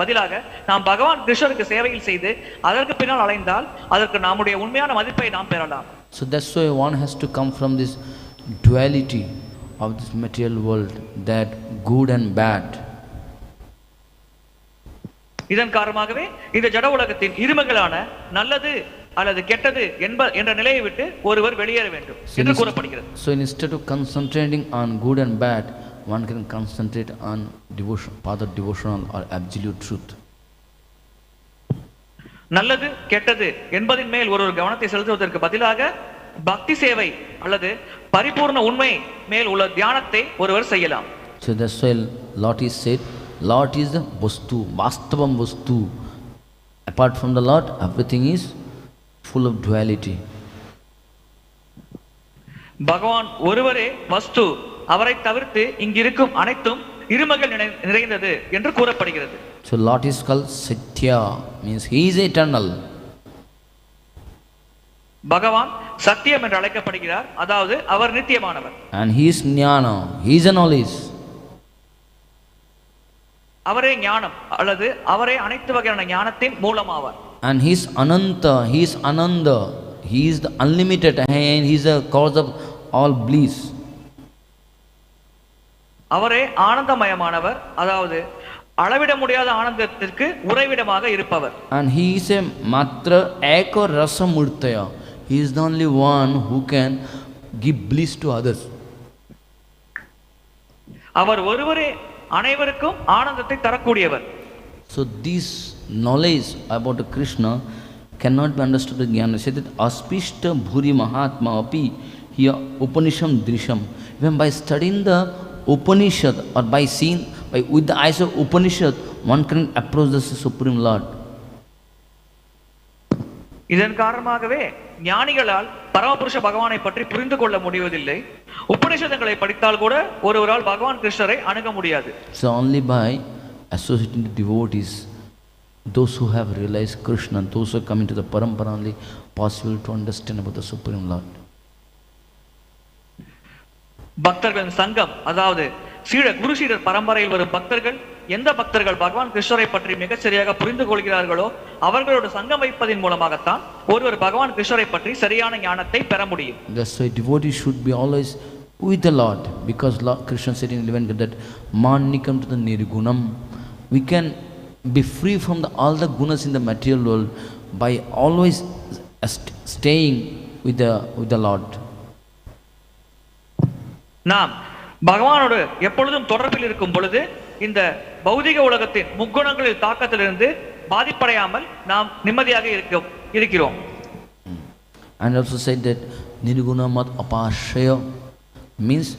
பதிலாக நாம் பகவான் கிருஷ்ணருக்கு சேவையில் செய்து அதற்கு பின்னால் அலைந்தால் அதற்கு நம்முடைய உண்மையான மதிப்பை நாம் பெறலாம். So that's why one has to come from this duality of this material world, that good and bad. இதன் காரணமாகவே இந்த ஜட உலகத்தின் இருமைகளான நல்லது அல்லது கெட்டது என்ற நிலையை விட்டு ஒருவர் வெளியேற வேண்டும் என்று கூறப்படுகிறது. So instead of concentrating on good and bad, one can concentrate on devotion, path of devotional or absolute truth. நல்லது கெட்டது என்பதின் மேல் ஒரு கவனத்தை செலுத்துவதற்கு பதிலாக பக்தி சேவை அல்லது பரிபூர்ண உண்மை மேல் உள்ள தியானத்தை ஒருவர் செய்யலாம். So that's why Lord is said, Lord is the vastu, vastavam vastu. Apart from the Lord, everything is full of duality. பகவான் ஒருவரே வஸ்து, அவரை தவிர்த்து இங்கிருக்கும் அனைத்தும் இருமைகள் நிறைந்தது என்று கூறப்படுகிறது. So Lord is called Satya, means he is eternal. பகவான் சத்தியம் என்று அழைக்கப்படுகிறார், அதாவது அவர் நித்தியமானவர். And he is Jnana, he is a knowledge. அவரே ஞானம் அல்லது அவரே அனைத்து வகையான ஞானத்தின் மூலமாவார். And he is Ananta, he is Ananda, he is the unlimited and he is the cause of all bliss. அவரே ஆனந்தமயமானவர், அதாவது அளவிட முடியாத ஆனந்தத்திற்கு உறைவிடமாக இருப்பவர். And he is a matra eko rasa murtaya. He is the only one who can give bliss to others. அவர் ஒருவரே அனைவருக்கும் ஆனந்தத்தை தரக்கூடியவர். So this knowledge about Krishna cannot be understood in Jnana. Said that aspishta bhuri mahatma api hiya upanisham drisham. Even by studying the Upanishad or by seeing with the eyes of Upanishad, one can approach the Supreme Lord. இதன் காரணமாகவே ஞானிகளால் பரமபுருஷ பகவானை பற்றி புரிந்து கொள்ள முடிவதில்லை. உபநிஷதங்களை படித்தால் கூட ஒருவரால் பகவான் கிருஷ்ணரை அணுக முடியாது. So only by associating the devotees, those who have realized Krishna, those who are coming to the Parampara, only possible to understand about the Supreme Lord. பக்தர்களின் சங்கம், அதாவது குரு சீடர் பரம்பரையில் வரும் பக்தர்கள், எந்த பக்தர்கள் பகவான் கிருஷ்ணரை பற்றி மிகச் சரியாக புரிந்து கொள்கிறார்களோ அவர்களோட சங்கம் வைப்பதின் மூலமாகத்தான் ஒருவர் பகவான் கிருஷ்ணரை பற்றி சரியான ஞானத்தை பெற முடியும். That's why devotees should be always with the Lord. Because Lord Krishna said in 11 that Manikam to the Nirgunam. We can be free from all the gunas in the material world by always staying with the Lord. நாம் பகவானோடு எப்பொழுதும் தொடர்பில் இருக்கும் பொழுது இந்த பௌதிக உலகத்தின் முக்குணங்களின் தாக்கத்திலிருந்து பாதிப்படையாமல் நாம் நிம்மதியாக இருக்கிறோம். And also said that nirguna mat apashaya means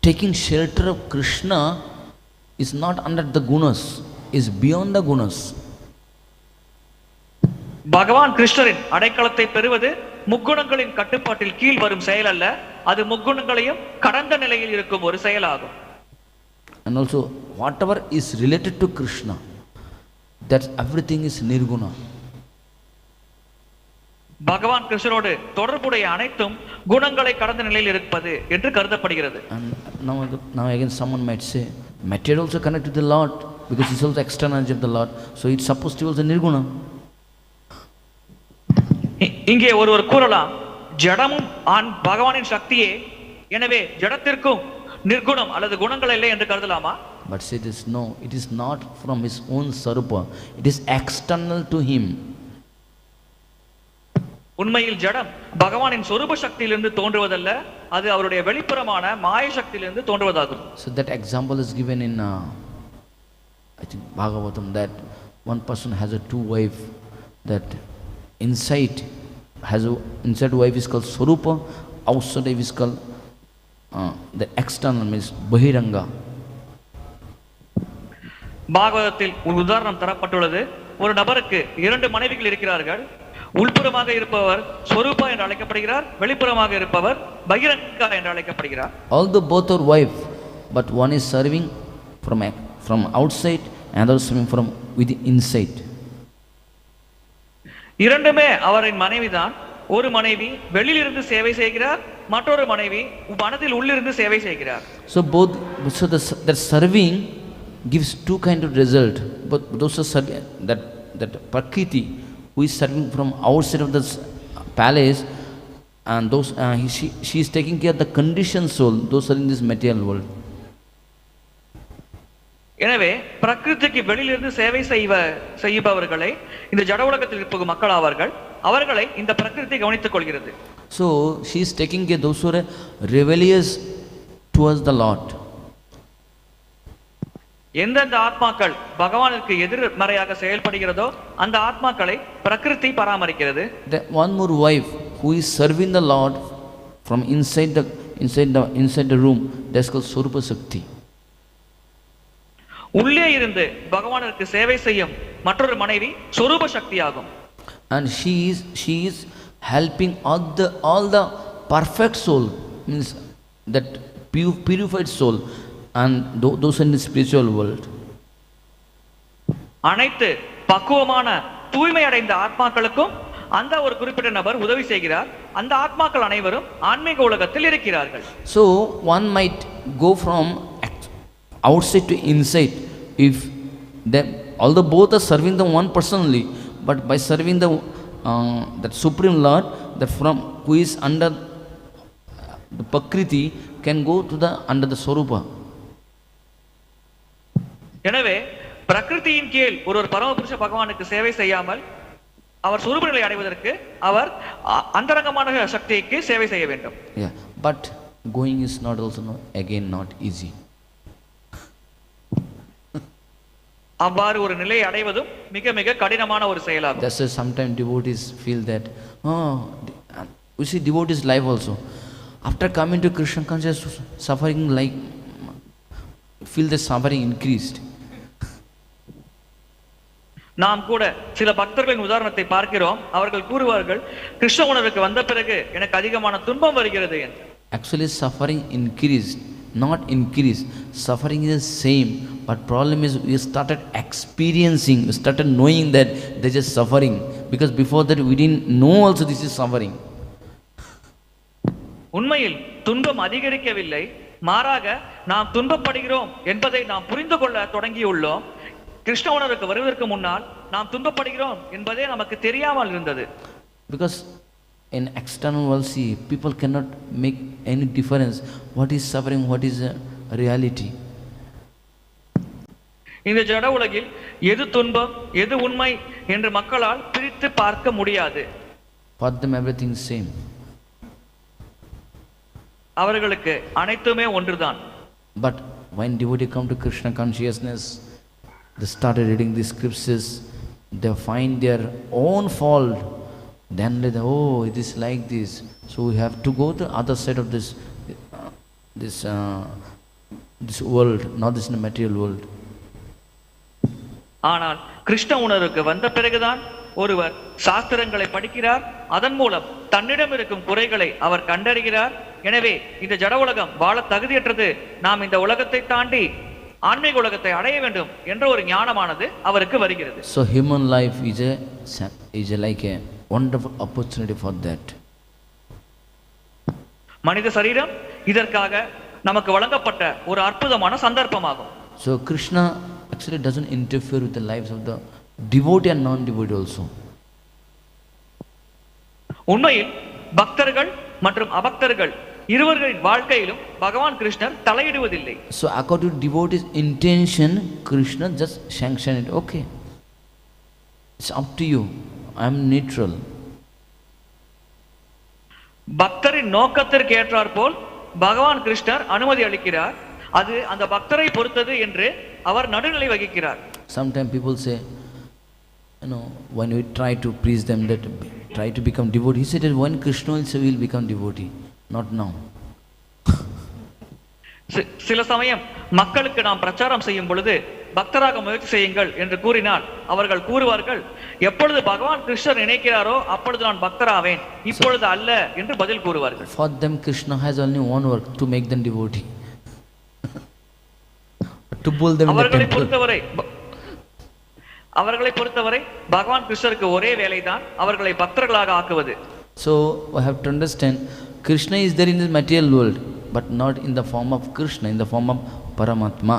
taking shelter of Krishna is not under the gunas, is beyond the gunas. பகவான் கிருஷ்ணரின் அடைக்கலத்தை பெறுவது முக்குணங்களின் கட்டுப்பாட்டில் கீழ் வரும் செயல் அல்ல, அது முக்குணங்களையும் கடந்த நிலையில் இருக்கும் ஒரு செயலாகும். And also whatever is related to Krishna, that everything is nirguna. பகவான் கிருஷ்ணரோடு தொடர்புடைய அனைத்தும் குணங்களை கடந்த நிலையில் இருப்பது என்று கருதப்படுகிறது. And now again someone might say material also connected to the Lord because it's also external energy of the Lord, so it's supposed to be also nirguna. இங்கே ஒருவர் கூறலாம், ஜடமும் பகவானின் சக்தியே, எனவே ஜடத்திற்கும் நிர்குணம் அல்லது குணங்கள் இல்லை என்று கருதலாமா? But say this, no, it is not from his own sarupa, it is external to him. உண்மையில் ஜடம் பகவானின் சொரூப சக்தியிலிருந்து தோன்றுவதல்ல, அது அவருடைய வெளிப்புறமான மாய சக்தியிலிருந்து தோன்றுவதாகும். So that example is given in I think Bhagavatam, that one person has a two wife, that inside wife is called Swarupa, outside wife is called the external, means Bahiranga. பாகவதத்தில் ஒரு உதாரணம் தரப்பட்டுள்ளது. ஒரு நபருக்கு இரண்டு மனைவிகள் இருக்கிறார்கள். உள்புறமாக இருப்பவர் ஸ்வரூபா என்று அழைக்கப்படுகிறார், வெளிப்புறமாக இருப்பவர் பகிரங்கா என்று அழைக்கப்படுகிறார். Although both are wife, but one is serving from outside and other serving from within inside. இரண்டுமே அவரின் மனைவிதான். ஒரு மனைவி வெளியிலிருந்து சேவை செய்கிறார், மற்றொரு மனைவி மனதில் உள்ளிருந்து சேவை செய்கிறார். So that serving gives two kind of result. But those are serving, that Prakriti who is serving from outside of the palace, and those she is taking care of the conditioned soul, those are in this material world. எனவே பிரகிருதிக்கு வெளியிலிருந்து சேவை செய்பவர்களை இந்த ஜட உலகத்தில் இருக்கும் மக்கள் ஆவார்கள். அவர்களை இந்த பிரகிருதி கவனித்துக் கொள்கிறது. So she is taking care those who are rebellious towards the Lord. எந்தெந்த ஆத்மாக்கள் பகவானுக்கு எதிர்மறையாக செயல்படுகிறதோ அந்த ஆத்மாக்களை பிரகிருதி பராமரிக்கிறது. One more wife who is serving the Lord from inside the room, that's called Surupa Sakti. உள்ளே இருந்து பகவானுக்கு சேவை செய்யும் மற்றொரு மனைவி சொரூப சக்தி ஆகும். And she is helping all the perfect soul, means that purified soul, and those in the spiritual world. அனைத்து பக்குவமான தூய்மை அடைந்த ஆத்மாக்களுக்கும் அந்த ஒரு குறிப்பிட்ட நபர் உதவி செய்கிறார். அந்த ஆத்மாக்கள் அனைவரும் ஆன்மீக உலகத்தில் இருக்கிறார்கள். So one might go from outside to inside if although both are serving the one personally, but by serving that Supreme Lord, that from who is under the Prakriti can go to under the Swarupa. எனவே பிரகிருதியின் கீழ் ஒரு பரமபுருஷ பகவானுக்கு சேவை செய்யாமல் அவர் சொரூப நிலை அடைவதற்கு அவர் அந்தரங்கமான சக்திக்கு சேவை செய்ய வேண்டும். Yeah, but going is not easy. அவ்வாறு ஒரு நிலையை அடைவதும் மிக மிக கடினமான ஒரு செயலாகும். That's why sometimes devotees feel that we see devotees life also after coming to Krishna consciousness, suffering like feel the suffering increased. நாம் கூட சில பக்தர்களின் உதாரணத்தை பார்க்கிறோம். அவர்கள் கூறுவார்கள், கிருஷ்ண உணர்வுக்கு வந்த பிறகு எனக்கு அதிகமான துன்பம் வருகிறது என்று. Actually suffering increased, not increased. Suffering is the same, but problem is we started experiencing, we started knowing that there is suffering, because before that we didn't know also this is suffering. உண்மையில் துன்பம் அதிகரிக்கவில்லை, மாறாக நாம் துன்பப்படுகிறோம் என்பதை நாம் புரிந்து கொள்ள தொடங்கியுள்ளோம். கிருஷ்ண உணர்வுக்கு வருவதற்கு முன்னால் நாம் துன்பப்படுகிறோம் என்பதே நமக்கு தெரியாமல் இருந்தது. Because in external world, see, people cannot make any difference. What is suffering, what is reality. இந்த ஜட உலகில் எது துன்பம் எது உண்மை என்று மக்களால் பிரித்து பார்க்க முடியாது. For them everything is same. அவர்களுக்கு அனைத்துமே ஒன்றுதான். But when devotee come to Krishna consciousness, they started reading the scriptures, they find their own fault. Then they, oh, it is like this. So we have to go to the other side of this world, not this material world. ஆனால் கிருஷ்ண உணர்வுக்கு வந்த பிறகுதான் ஒருவர் சாஸ்திரங்களை படிக்கிறார், அதன் மூலம் தன்னிடம் இருக்கும் குறைகளை அவர் கண்டறிகிறார். எனவே இந்த ஜட உலகம் வாழ தகுதியற்றது, நாம் இந்த உலகத்தை தாண்டி ஆன்மீக உலகத்தை அடைய வேண்டும் என்ற ஒரு ஞானமானது அவருக்கு வருகிறது. So human life is like a wonderful opportunity for that. மனித சரீரம் இதற்காக நமக்கு வழங்கப்பட்ட ஒரு அற்புதமான சந்தர்ப்பமாகும். So Krishna actually doesn't interfere with the lives of the devotee and non-devotee also. உண்மையில் பக்தர்கள் மற்றும் அபக்தர்கள் இருவர்களின் வாழ்க்கையிலும் பகவான் கிருஷ்ணர் தலையிடுவதில்லை. So according to devotee's intention, Krishna just sanction it. Okay, it's up to you. I am neutral. பக்தரின் நோக்கத்திற்கு ஏற்றாற் போல் பகவான் கிருஷ்ணர் அனுமதி அளிக்கிறார். அது அந்த பக்தரை பொறுத்தது என்று அவர் நடுநிலை வகிக்கிறார். Sometimes people say, when we try to preach them that try to become devotee, he said that when Krishna will become devotee, not now. சில சமயம் மக்களுக்கு நாம் பிரச்சாரம் செய்யும் பொழுது பக்தராக முயற்சி செய்யுங்கள் என்று கூறினால் அவர்கள் கூறுவார்கள், எப்பொழுது பகவான் கிருஷ்ணர் நினைக்கிறாரோ அப்பொழுது நான் பக்தராவேன், இப்பொழுது அல்ல என்று பதில் கூறுவார்கள். For them Krishna has only one work, to make them devotee. To pull them in the temple. அவர்களை பொறுத்தவரை பகவான் கிருஷ்ணருக்கு ஒரே வேலைதான் அவர்களை பக்தர்களாக ஆக்குவது. So we have to understand Krishna is there in the material world, but not in the form of Krishna, in the form of Paramatma.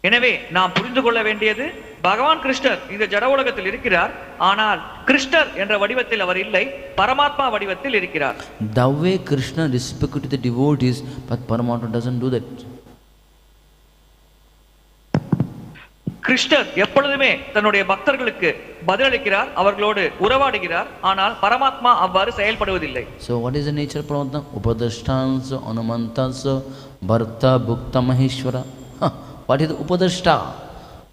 எனவே நாம் புரிந்து கொள்ள வேண்டியது, பகவான் கிருஷ்ணர் இந்த ஜட உலகத்தில் இருக்கிறார், ஆனால் கிருஷ்ணர் என்ற வடிவத்தில் அவர் இல்லை, பரமாத்மா வடிவத்தில் இருக்கிறார். The way Krishna respects to the devotees, but Paramatma doesn't do that. கிருஷ்ணர் எப்பொழுதுமே தன்னுடைய பக்தர்களுக்கு பதிலளிக்கிறார், அவர்களோடு உறவாடுகிறார், ஆனால் பரமாத்மா அவ்வாறு செயல்படுவதில்லை. So what is the nature of Paramatma? Upadashtansa, anumantansa, bharta, bhukta, maheshwara. What is the upadashta?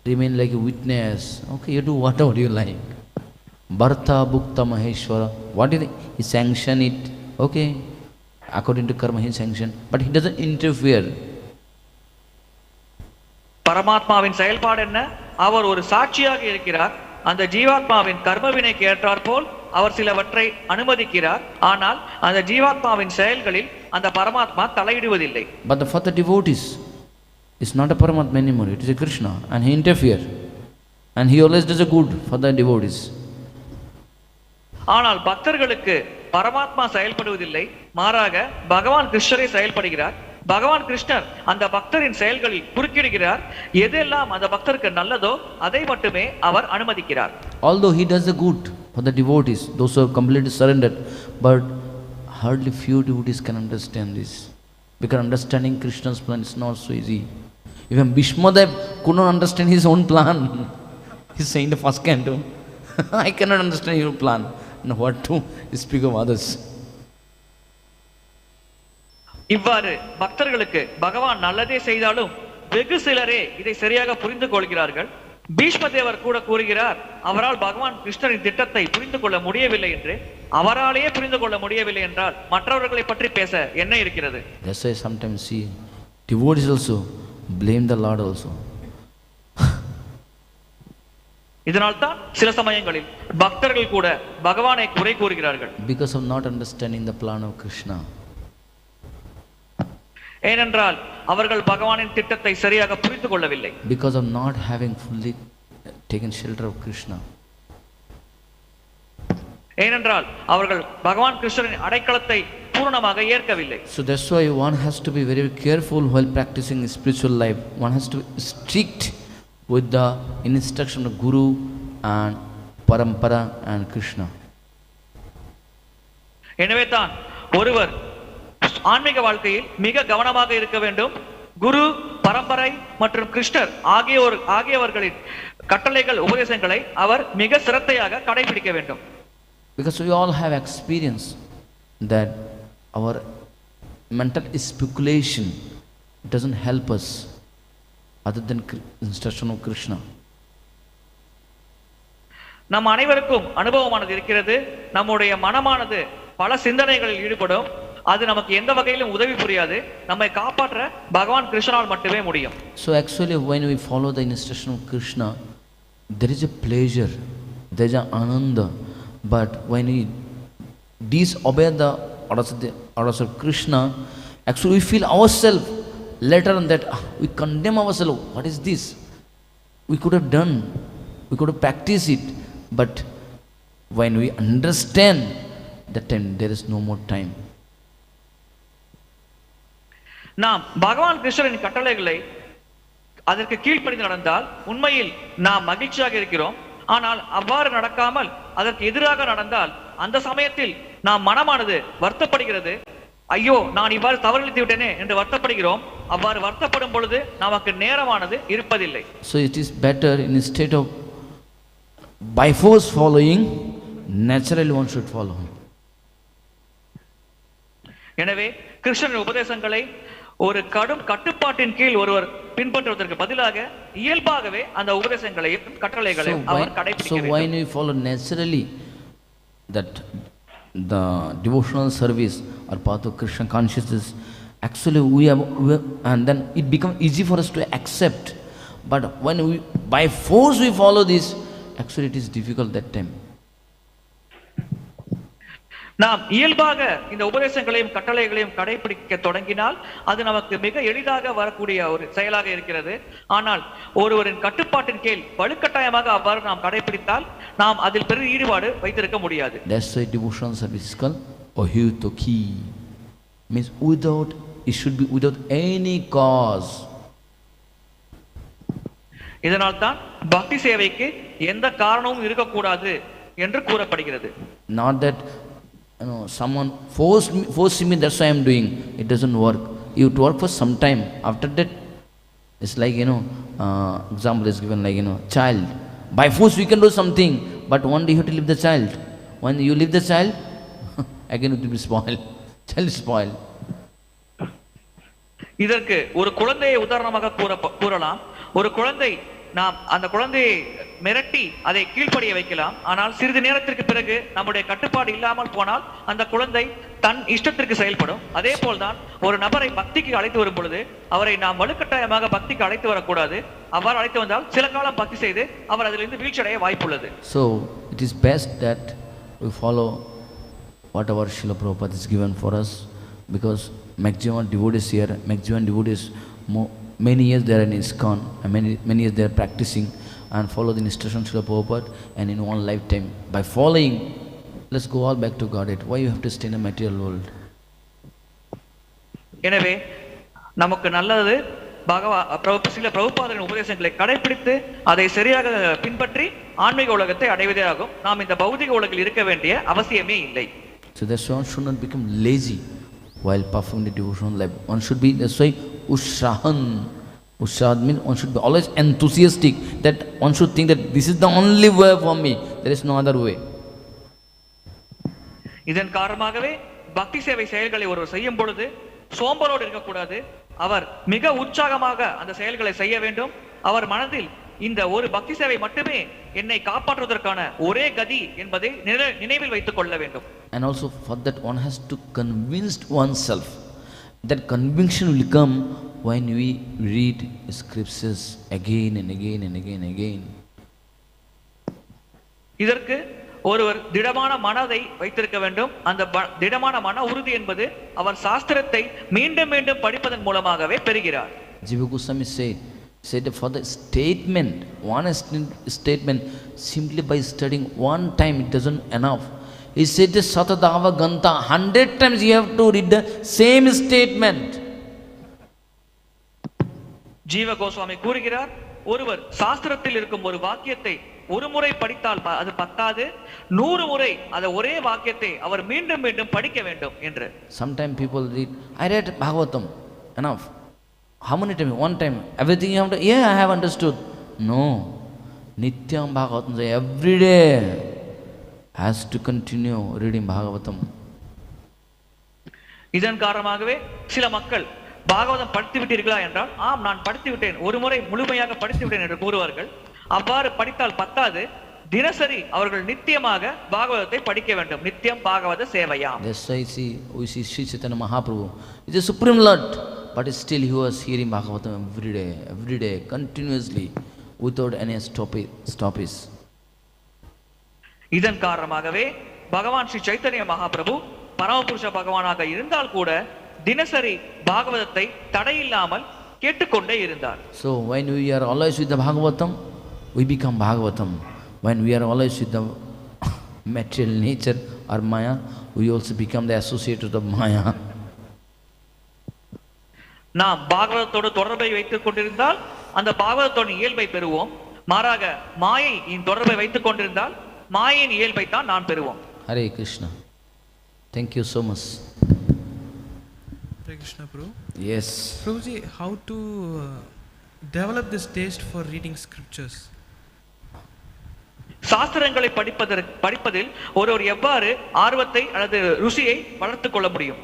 Remain like a witness. Okay, you do whatever you like. Bharta, bhukta, maheshwara. What is it? He sanction it. Okay, according to karma he sanction, but he doesn't interfere. பரமாத்மாவின் செயல்பாடு என்ன? அவர் ஒரு சாட்சியாக இருக்கிறார். அந்த ஜீவாத்மாவின் கர்மவினைக்கு ஏற்றாற் போல் அவர் சிலவற்றை அனுமதிக்கிறார், ஆனால் அந்த ஜீவாத்மாவின் செயல்களில் அந்த பரமாத்மா தலையிடுவதில்லை. But for the devotees, it's not a Paramatma anymore, it is a Krishna, and he interferes, and he always does a good for the devotees. ஆனால் பக்தர்களுக்கு பரமாத்மா செயல்படுவதில்லை, மாறாக பகவான் கிருஷ்ணரே செயல்படுகிறார். பகவான் கிருஷ்ணர் அந்த பக்தரின் செயல்களில் குறுக்கிடுகிறார். எதெல்லாம் அந்த பக்தருக்கு நல்லதோ அதை மட்டுமே அவர் அனுமதிக்கிறார். Although he does the good for the devotees, those who have completely surrendered, but hardly few devotees can understand this, because understanding Krishna's plan is not so easy. Even Bhishmadev could not understand his own plan. He's saying the first canto, I cannot understand your plan, and what to speak of others. இவ்வாறு பக்தர்களுக்கு பகவான் நல்லதே செய்தாலும் வெகு சிலரே இதை சரியாக புரிந்து கொள்கிறார்கள். பீஷ்மதேவர் கூட கூறுகிறார், அவரால் பகவான் கிருஷ்ணரின் திட்டத்தை புரிந்து கொள்ள முடியவில்லை என்று. அவராலேயே புரிந்து கொள்ள முடியவில்லை என்றால் மற்றவர்களை பற்றி பேச என்ன இருக்கிறது? That's why sometimes see devotees also blame the Lord also. இதனால் தான் சில சமயங்களில் பக்தர்கள் கூட பகவானை குறை கூறுகிறார்கள். Because of not understanding the plan of Krishna. ஏனென்றால் அவர்கள் பகவானின் திட்டத்தை சரியாக புரிந்து கொள்ளவில்லை. Because of not having fully taken shelter of Krishna. ஏனென்றால் அவர்கள் பகவான் கிருஷ்ணரின் அடைக்கலத்தை பூரணமாக ஏற்கவில்லை. So that's why one has to be very careful while practicing spiritual life. One has to be strict with the instruction of Guru and Parampara and Krishna. எனவே தான் ஒருவர் ஆன்மீக வாழ்க்கையில் மிக கவனமாக இருக்க வேண்டும். குரு பரம்பரை மற்றும் கிருஷ்ணர் ஆகியவர்களின் கட்டளைகள் உபதேசங்களை அவர் மிக சிரத்தையாக கடைபிடிக்க வேண்டும். Because we all have experience that our mental speculation doesn't help us other than instruction of Krishna. நம் அனைவருக்கும் அனுபவமானது இருக்கிறது. நம்முடைய மனமானது பல சிந்தனைகளில் ஈடுபடும். அது நமக்கு எந்த வகையிலும் உதவி புரியாது. நம்மை காப்பாற்ற பகவான் கிருஷ்ணனால் மட்டுமே முடியும். So actually when we follow the instruction of Krishna, there is a pleasure, there is an ananda. But when we disobey the orders of Krishna, actually we feel ourselves later on that we condemn ourselves. What is this? We could have done, we could have practiced it. But when we understand, that time there is no more time. நாம் பகவான் கிருஷ்ணரின் கட்டளைகளை அதற்கு கீழ்ப்படிந்து நடந்தால் உண்மையில் நாம் மகிழ்ச்சியாக இருக்கிறோம். ஆனால் அவ்வாறு நடக்காமல் அதற்கு எதிராக நடந்தால் அந்த சமயத்தில் நாம் மனமானது வருத்தப்படுகிறது. ஐயோ, நான் இவ்வாறு தவறிழைத்து விட்டேனே என்று வருத்தப்படுகிறோம். அவ்வாறு வருத்தப்படும் பொழுது நமக்கு நேரமானது இருப்பதில்லை. So it is better instead of by force following, naturally one should follow him. எனவே கிருஷ்ணரின் உபதேசங்களை ஒரு கடும் கட்டுப்பாட்டின் கீழ் ஒருவர் பின்பற்றுவதற்கு பதிலாக இயல்பாகவே அந்த உபதேசங்களையும் கட்டளைகளையும் அவர் கடைபிடிக்க வேண்டும். So when we follow naturally that the devotional service or path of Krishna consciousness, actually we have, and then it becomes easy for us to accept. But when we by force we follow this, actually it is difficult that time. நாம் இயல்பாக இந்த உபதேசங்களையும் கட்டளைகளையும் கடைபிடிக்க தொடங்கினால் அது நமக்கு மிக எளிதாக வரக்கூடிய ஒரு செயலாக இருக்கிறது. ஆனால் ஒருவரின் கட்டுப்பாட்டின் கீழ் வலுக்கட்டாயமாக அவ்வாறு நாம் கடைபிடித்தால் நாம் அதில் பெரிய ஈடுபாடு வைத்திருக்க முடியாது. That's why devotional service is called ahitoki, means without, it should be without any cause. இதனால் தான் பக்தி சேவைக்கு எந்த காரணமும் இருக்கக்கூடாது என்று கூறப்படுகிறது. Not that someone forced me, that's why I am doing. It doesn't work. You would work for some time. After that, it's like, example is given like, child. By force we can do something, but one day you have to leave the child. When you leave the child, again it will be spoiled. Child is spoiled. இதற்கு ஒரு குழந்தையை உதாரணமாக கூறலாம். ஒரு குழந்தை, நாம் அந்த குழந்தையை மிரட்டி அதை கீழ்ப்படிய வைக்கலாம். ஆனால் சிறிது நேரத்திற்கு பிறகு நம்முடைய கட்டுப்பாடு இல்லாமல் போனால் அந்த குழந்தை தன் இஷ்டத்திற்கு செயல்படும். அதே போல்தான் ஒரு நபரை பக்திக்கு அழைத்து வரும் பொழுது அவரை நாம் வலுக்கட்டாயமாக பக்திக்கு அழைத்து வரக்கூடாது. அவ்வாறு அழைத்து வந்தால் சில காலம் பக்தி செய்து அவர் அதிலிருந்து வீழ்ச்சியடைய வாய்ப்புள்ளது. So it is best that we follow whatever Srila Prabhupada is given for us, because maximum devotees here, many years they are in ISKCON, and many years they are practicing and follow the instructions of Purport, and in one lifetime, by following, let's go all back to Godhead. Why you have to stay in a material world? எனவே நமக்கு நல்லது சில பிரபுபாதரின் உபதேசங்களை கடைபிடித்து அதை சரியாக பின்பற்றி ஆன்மீக உலகத்தை அடைவதே ஆகும். நாம் இந்த பௌதிக உலகில் இருக்க வேண்டிய அவசியமே இல்லை. So that's why one should not become lazy while performing the devotional life. One should be, that's why Ushrahan means one should be always enthusiastic, that one should think that this is the only way for me, there is no other way. இதன் காரணமாகவே பக்தி சேவை செயல்களை ஒருவர் செய்யும் பொழுது சோம்பலோடு இருக்கக்கூடாது. அவர் மிக உற்சாகமாக அந்த செயல்களை செய்ய வேண்டும். அவர் மனதில் இந்த ஒரு பக்தி சேவை மட்டுமே என்னை காப்பாற்றுவதற்கான ஒரே கதி என்பதை நினைவில் வைத்துக் கொள்ள வேண்டும். And also for that one has to convince oneself. That conviction will come when we read scriptures again and again and again and again. இதற்கு ஒருவர் திடமான மனதை வைத்திருக்க வேண்டும். அந்த திடமான மன உறுதி என்பது அவர் சாஸ்திரத்தை மீண்டும் மீண்டும் படிப்பதன் மூலமாகவே பெறுகிறார். Jiva Goswami said for the statement, one statement, simply by studying one time it doesn't enough. He said Satadava Ganta, 100 times you have to read the same statement. ஜீவ கோஸ்வாமி கூறுகிறார், ஒருவர் சாஸ்திரத்தில் இருக்கும் ஒரு வாக்கியத்தை ஒரு முறை படித்தால் அது பத்தாது, 100 முறை அந்த ஒரே வாக்கியத்தை அவர் மீண்டும் மீண்டும் படிக்க வேண்டும் என்று. Sometimes people read, I read Bhagavatam, enough. How many times? One time. Everything you have to, yeah, I have understood. No. Nityam Bhagavatam, every day has to continue reading Bhagavatam. இதன் காரணமாகவே சில மக்கள் பாகவதம் படித்து விட்டீர்களா என்றால், ஆம் நான் படித்து விட்டேன், ஒரு முறை முழுமையாக படித்து விட்டேன் என்று கூறுவார்கள். அவ்வாறு படித்தால் பத்தாது, தினசரி அவர்கள் நித்தியமாக பாகவதத்தை படிக்க வேண்டும். நித்தியம் பாகவத சேவையாம். That's why we see Sri Chaitanya Mahaprabhu is a Supreme Lord, but still he was hearing Bhagavatam every day, continuously, without any stoppage. இதன் காரணமாகவே பகவான் ஸ்ரீ சைத்தன்ய மகாபிரபு பரமபுருஷ பகவானாக இருந்தால் கூட தினசரி பாகவதத்தை தடையில்லாமல் கேட்டுக்கொண்டே இருந்தார். So when we are always with the Bhagavatam, we become Bhagavatam. When we are always with the material nature or Māyā, we also become the associated of Māyā. நாம் பாகவதத்தோடு தொடர்பை வைத்துக் கொண்டிருந்தால் அந்த பாகவதத்தோட இயல்பை பெறுவோம். மாறாக மாயையின் தொடர்பை வைத்துக் கொண்டிருந்தால் மாயையின் இயல்பை தான் நான் பெறுவோம். Hare Krishna. Thank you so much. Hare Krishna, Prabhu. Yes. Prabhuji, how to develop this taste for reading scriptures? சாஸ்திரங்களை படிப்பதில் ஒருவர் எவ்வாறு ஆர்வத்தை அல்லது ருசியை வளர்த்துக் கொள்ள முடியும்?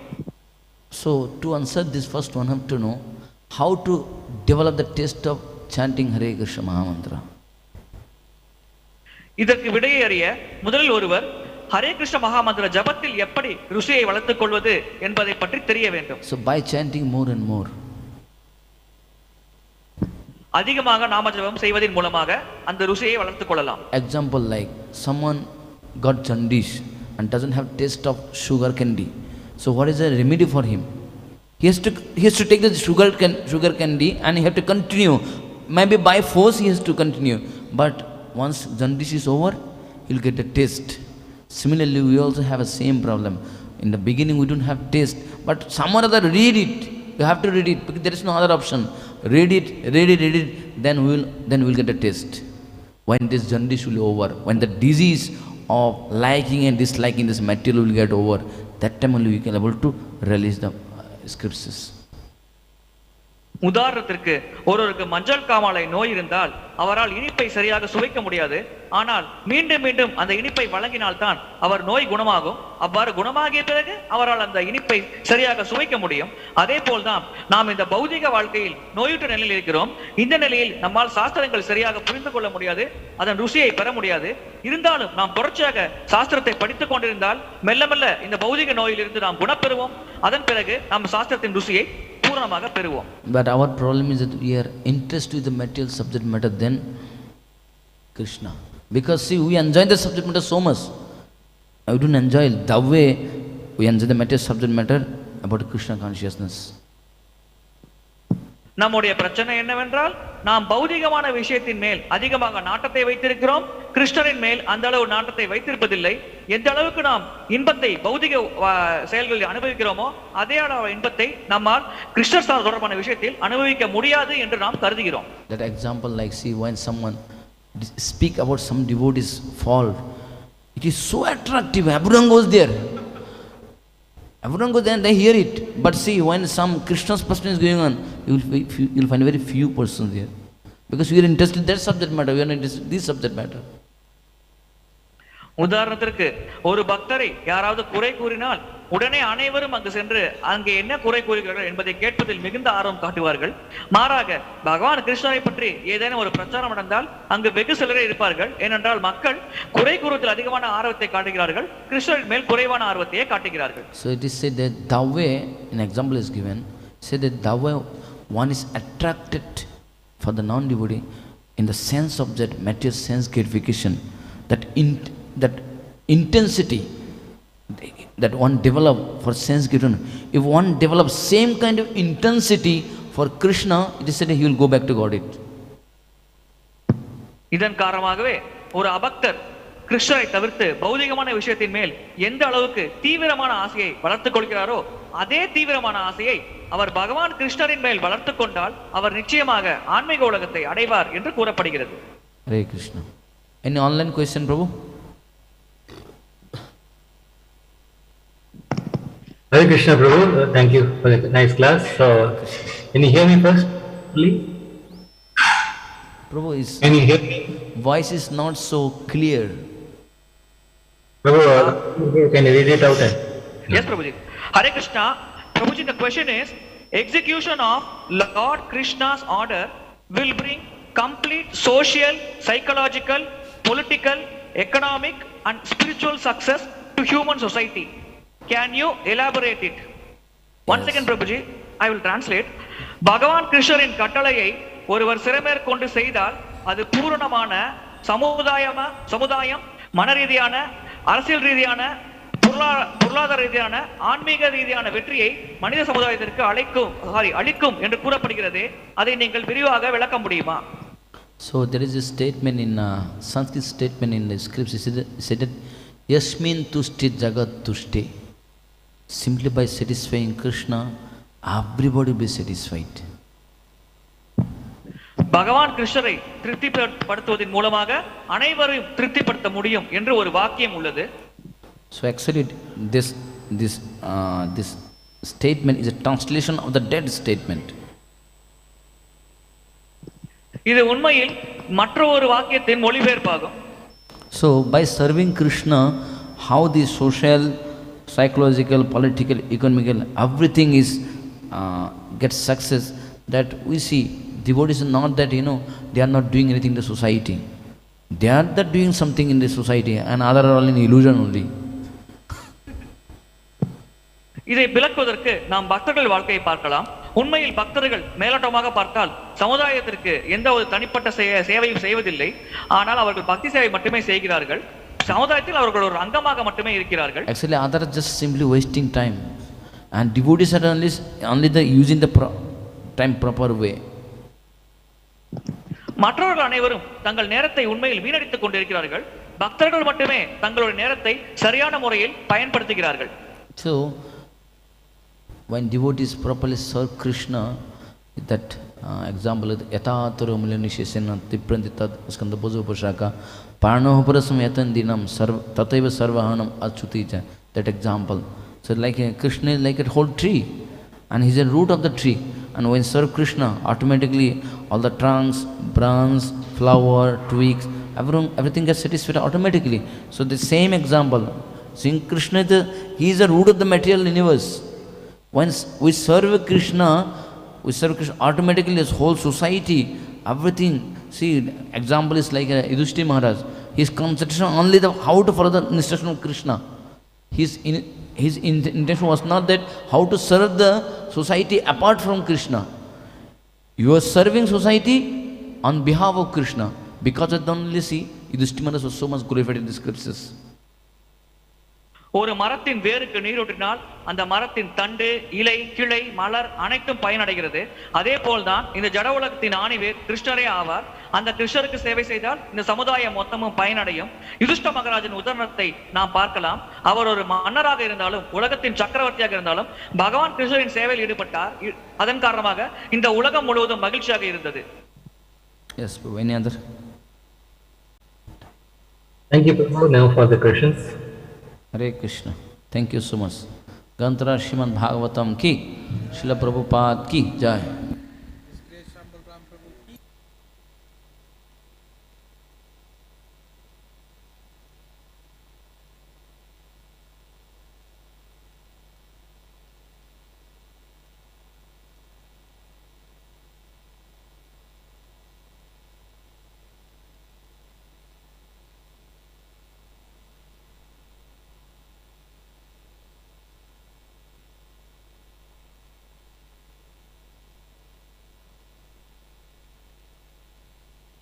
So to answer this first one, have to know how to develop the taste of chanting Hare Krishna Mahamantra. இதற்கு விடையை அறிய முதலில் ஒருவர் ஹரே கிருஷ்ண மகாமந்திர ஜபத்தில் எப்படி ருசியை வளர்த்துக் கொள்வது என்பதை பற்றி தெரிய வேண்டும். So by chanting more and more, அதிகமாக நாம ஜபம் செய்வதன் மூலமாக அந்த ருசியை வளர்த்துக் கொள்ளலாம். Example, like someone got jaundice and doesn't have taste of sugar candy. So what is the remedy for him? He has to take the sugar candy and he have to continue. Maybe by force he has to continue. But once jaundice is over, he'll get a taste. Similarly, we also have a same problem. In the beginning, we don't have taste, but someone other read it. You have to read it because there is no other option. Read it. Then we'll get a taste. When this jaundice will over, when the disease of liking and disliking this material will get over, that time only we can able to release the scriptures. உதாரணத்திற்கு ஒருவருக்கு மஞ்சள் காமாலை நோய் இருந்தால் அவரால் இனிப்பை சரியாக சுவைக்க முடியாது. ஆனால் மீண்டும் மீண்டும் அந்த இனிப்பை வழங்கினால் தான் அவர் நோய் குணமாகும். அவ்வாறு குணமாகிய பிறகு அவரால் அந்த இனிப்பை சரியாக சுவைக்க முடியும். அதே போல்தான் நாம் இந்த பௌதிக வாழ்க்கையில் நோயுற்ற நிலையில் இருக்கிறோம். இந்த நிலையில் நம்மால் சாஸ்திரங்கள் சரியாக புரிந்து கொள்ள முடியாது, அதன் ருசியை பெற முடியாது. இருந்தாலும் நாம் தொடர்ச்சியாக சாஸ்திரத்தை படித்துக் கொண்டிருந்தால் மெல்ல மெல்ல இந்த பௌதிக நோயிலிருந்து நாம் குணப்பெறுவோம். அதன் பிறகு நாம் சாஸ்திரத்தின் ருசியை பூரணமாக பெறுவோம். But our problem is that we are interested with the material subject matter than Krishna. Because see, we enjoy the subject matter so much. I don't enjoy the way we enjoy the material subject matter about Krishna consciousness. நம்முடைய பிரச்சனை என்னவென்றால் நாம் பௌதிகமான விஷயத்தின் மேல் அதிகமாக நாட்டத்தை வைத்திருக்கிறோம், கிருஷ்ணரின் மேல் அந்த அளவு நாட்டத்தை வைத்திருப்பதில்லை. எந்த அளவுக்கு நாம் இன்பத்தை பௌதிக செயல்களில் அனுபவிக்கிறோமோ அதே அளவு இன்பத்தை நம்மால் கிருஷ்ணர் தொடர்பான விஷயத்தில் அனுபவிக்க முடியாது என்று நாம் கருதுகிறோம். That example, like see, when someone speak about some devotee's fault, it is so attractive. Everyone goes there. Everyone goes there and they hear it. But see, when some Krishna's person is going on, you'll find very few persons there. Because we are interested in that subject matter, we are not interested in this subject matter. உதாரணத்திற்கு ஒரு பக்தரை யாராவது குறை கூறினால் உடனே அனைவரும் அங்கு சென்று அங்கே என்ன குறை கூறுகிறார்கள் என்பதை கேட்பதில் மிகுந்த ஆர்வம் காட்டுவார்கள். மாறாக பகவான் கிருஷ்ணரை பற்றி ஏதேனும் ஒரு பிரச்சாரம் நடந்தால் அங்கு வெகு சிலரே இருப்பார்கள். ஏனென்றால் மக்கள் குறை கூறுவதில் அதிகமான ஆர்வத்தை காட்டுகிறார்கள், கிருஷ்ணரின் மேல் குறைவான ஆர்வத்தையே காட்டுகிறார்கள். So it is said that the way, an example is given, said that the way one is attracted for the non-devotee in the sense of that material sense gratification, that intensity that one develop for sense gratification. If one develops same kind of intensity for Krishna, it is said he will go back to Godhead. இதன் காரணமாகவே ஒரு அபக்தர் கிருஷ்ணரை தவிர்த்து பௌதிகமான விஷயத்தின் மேல் எந்த அளவுக்கு தீவிரமான ஆசையை வளர்த்துக் கொள்கிறாரோ அதே தீவிரமான ஆசையை அவர் பகவான் கிருஷ்ணரின் மேல் வளர்த்துக் கொண்டால் அவர் நிச்சயமாக ஆன்மீக உலகத்தை அடைவார் என்று கூறப்படுகிறது. Hare Krishna. Any online question, Prabhu? Hare Krishna, Prabhu. Thank you for the nice class. So, can you hear me first, please? Prabhu, his Can you hear me? voice is not so clear. Prabhu, can you read it out? Yes, Prabhuji. Hare Krishna. Prabhuji, the question is, execution of Lord Krishna's order will bring complete social, psychological, political, economic and spiritual success to human society. Can you elaborate it? Once again, Prabhuji, I will translate. Bhagavan Krishnarin கட்டளையை ஒருவர் சிறமேற்கொண்டு செய்தால் அது பூரணமான சமுதாயம், மனரீதியான, அரசியல் ரீதியான, பொருளாதார ரீதியான, ஆன்மீக ரீதியான வெற்றியை மனித சமுதாயத்திற்கு அளிக்கும் என்று கூறப்படுகிறது. அதை நீங்கள் விரிவாக விளக்க முடியுமா? So there is a statement in Sanskrit statement in the scripts. It said that Yasmin tushti jagat tushti. Simply by satisfying Krishna, everybody will be satisfied. பகவான் கிருஷ்ணரை திருப்திப்படுத்துவதன் மூலமாக அனைவரையும் திருப்திப்படுத்த முடியும் என்று ஒரு வாக்கியம் உள்ளது. So actually this statement is a translation of the dead statement. இது உண்மையில் மற்றொரு வாக்கியத்தின் மொழிபெயர்ப்பாகும். So by serving Krishna, how the social, psychological, political, economical, everything is gets success, that we see devotees are not that, they are not doing anything in the society. They are that doing something in the society and other are all in illusion only. இதை விளக்குவதற்கு நாம் பக்தர்கள் வாழ்க்கையை பார்க்கலாம். உண்மையில் பக்தர்கள் மேலோட்டமாக பார்த்தால் சமுதாயத்திற்கு எந்த ஒரு தனிப்பட்ட சேவையும் செய்வதில்லை. ஆனால் அவர்கள் பக்தி சேவை மட்டுமே செய்கிறார்கள். சமுதாயத்தில் அவர்கள் ஒரு அங்கமாக மட்டுமே இருக்கிறார்கள். Actually others are just simply wasting time, and devotees are only using the time proper way. மற்றவர்கள் அனைவரும் தங்கள் நேரத்தை உண்மையில் வீணடித்துக் கொண்டிருக்கிறார்கள். பக்தர்கள் மட்டுமே தங்களுடைய நேரத்தை சரியான முறையில் பயன்படுத்துகிறார்கள். So when devotees properly serve Krishna, that example is yathataro milanishesena tiprantitad skandabhojo pashaka paranoparasam yatandinam tataiva sarvahanam achutija. That example. So like Krishna is like a whole tree, and he is the root of the tree. And when serve Krishna, automatically all the trunks, branches, flower, twigs, everything gets satisfied automatically. So the same example, seeing Krishna, he is the root of the material universe. Once we serve Krishna, automatically this whole society, everything. See, example is like Yudhishthira Maharaj. His concentration only how to follow the instruction of Krishna. His intention was not that how to serve the society apart from Krishna. You are serving society on behalf of Krishna. Because of that only, see, Yudhishthira Maharaj was so much glorified in the scriptures. ஒரு மரத்தின் வேருக்கு நீரூற்றினால் அந்த மரத்தின் தண்டு, இலை, கிளை, மலர் அனைத்தும் பயனடைகிறது. அதே போல்தான் இந்த ஜட உலகத்தின் ஆணிவேர் கிருஷ்ணரே ஆவார். அந்த கிருஷ்ணருக்கு சேவை செய்தால் இந்த சமுதாயம் மொத்தமும் பயனடையும். யுதிஷ்ட மகாராஜின் உதாரணத்தை நாம் பார்க்கலாம். அவர் ஒரு மன்னராக இருந்தாலும், உலகத்தின் சக்கரவர்த்தியாக இருந்தாலும், பகவான் கிருஷ்ணரின் சேவையில் ஈடுபட்டார். அதன் காரணமாக இந்த உலகம் முழுவதும் மகிழ்ச்சியாக இருந்தது. Yes, any other? Thank you, Prabhu. Now for the questions. Hare Krishna. Thank you so much. Gantara Srimad Bhagavatam ki, Srila Prabhupada ki jai.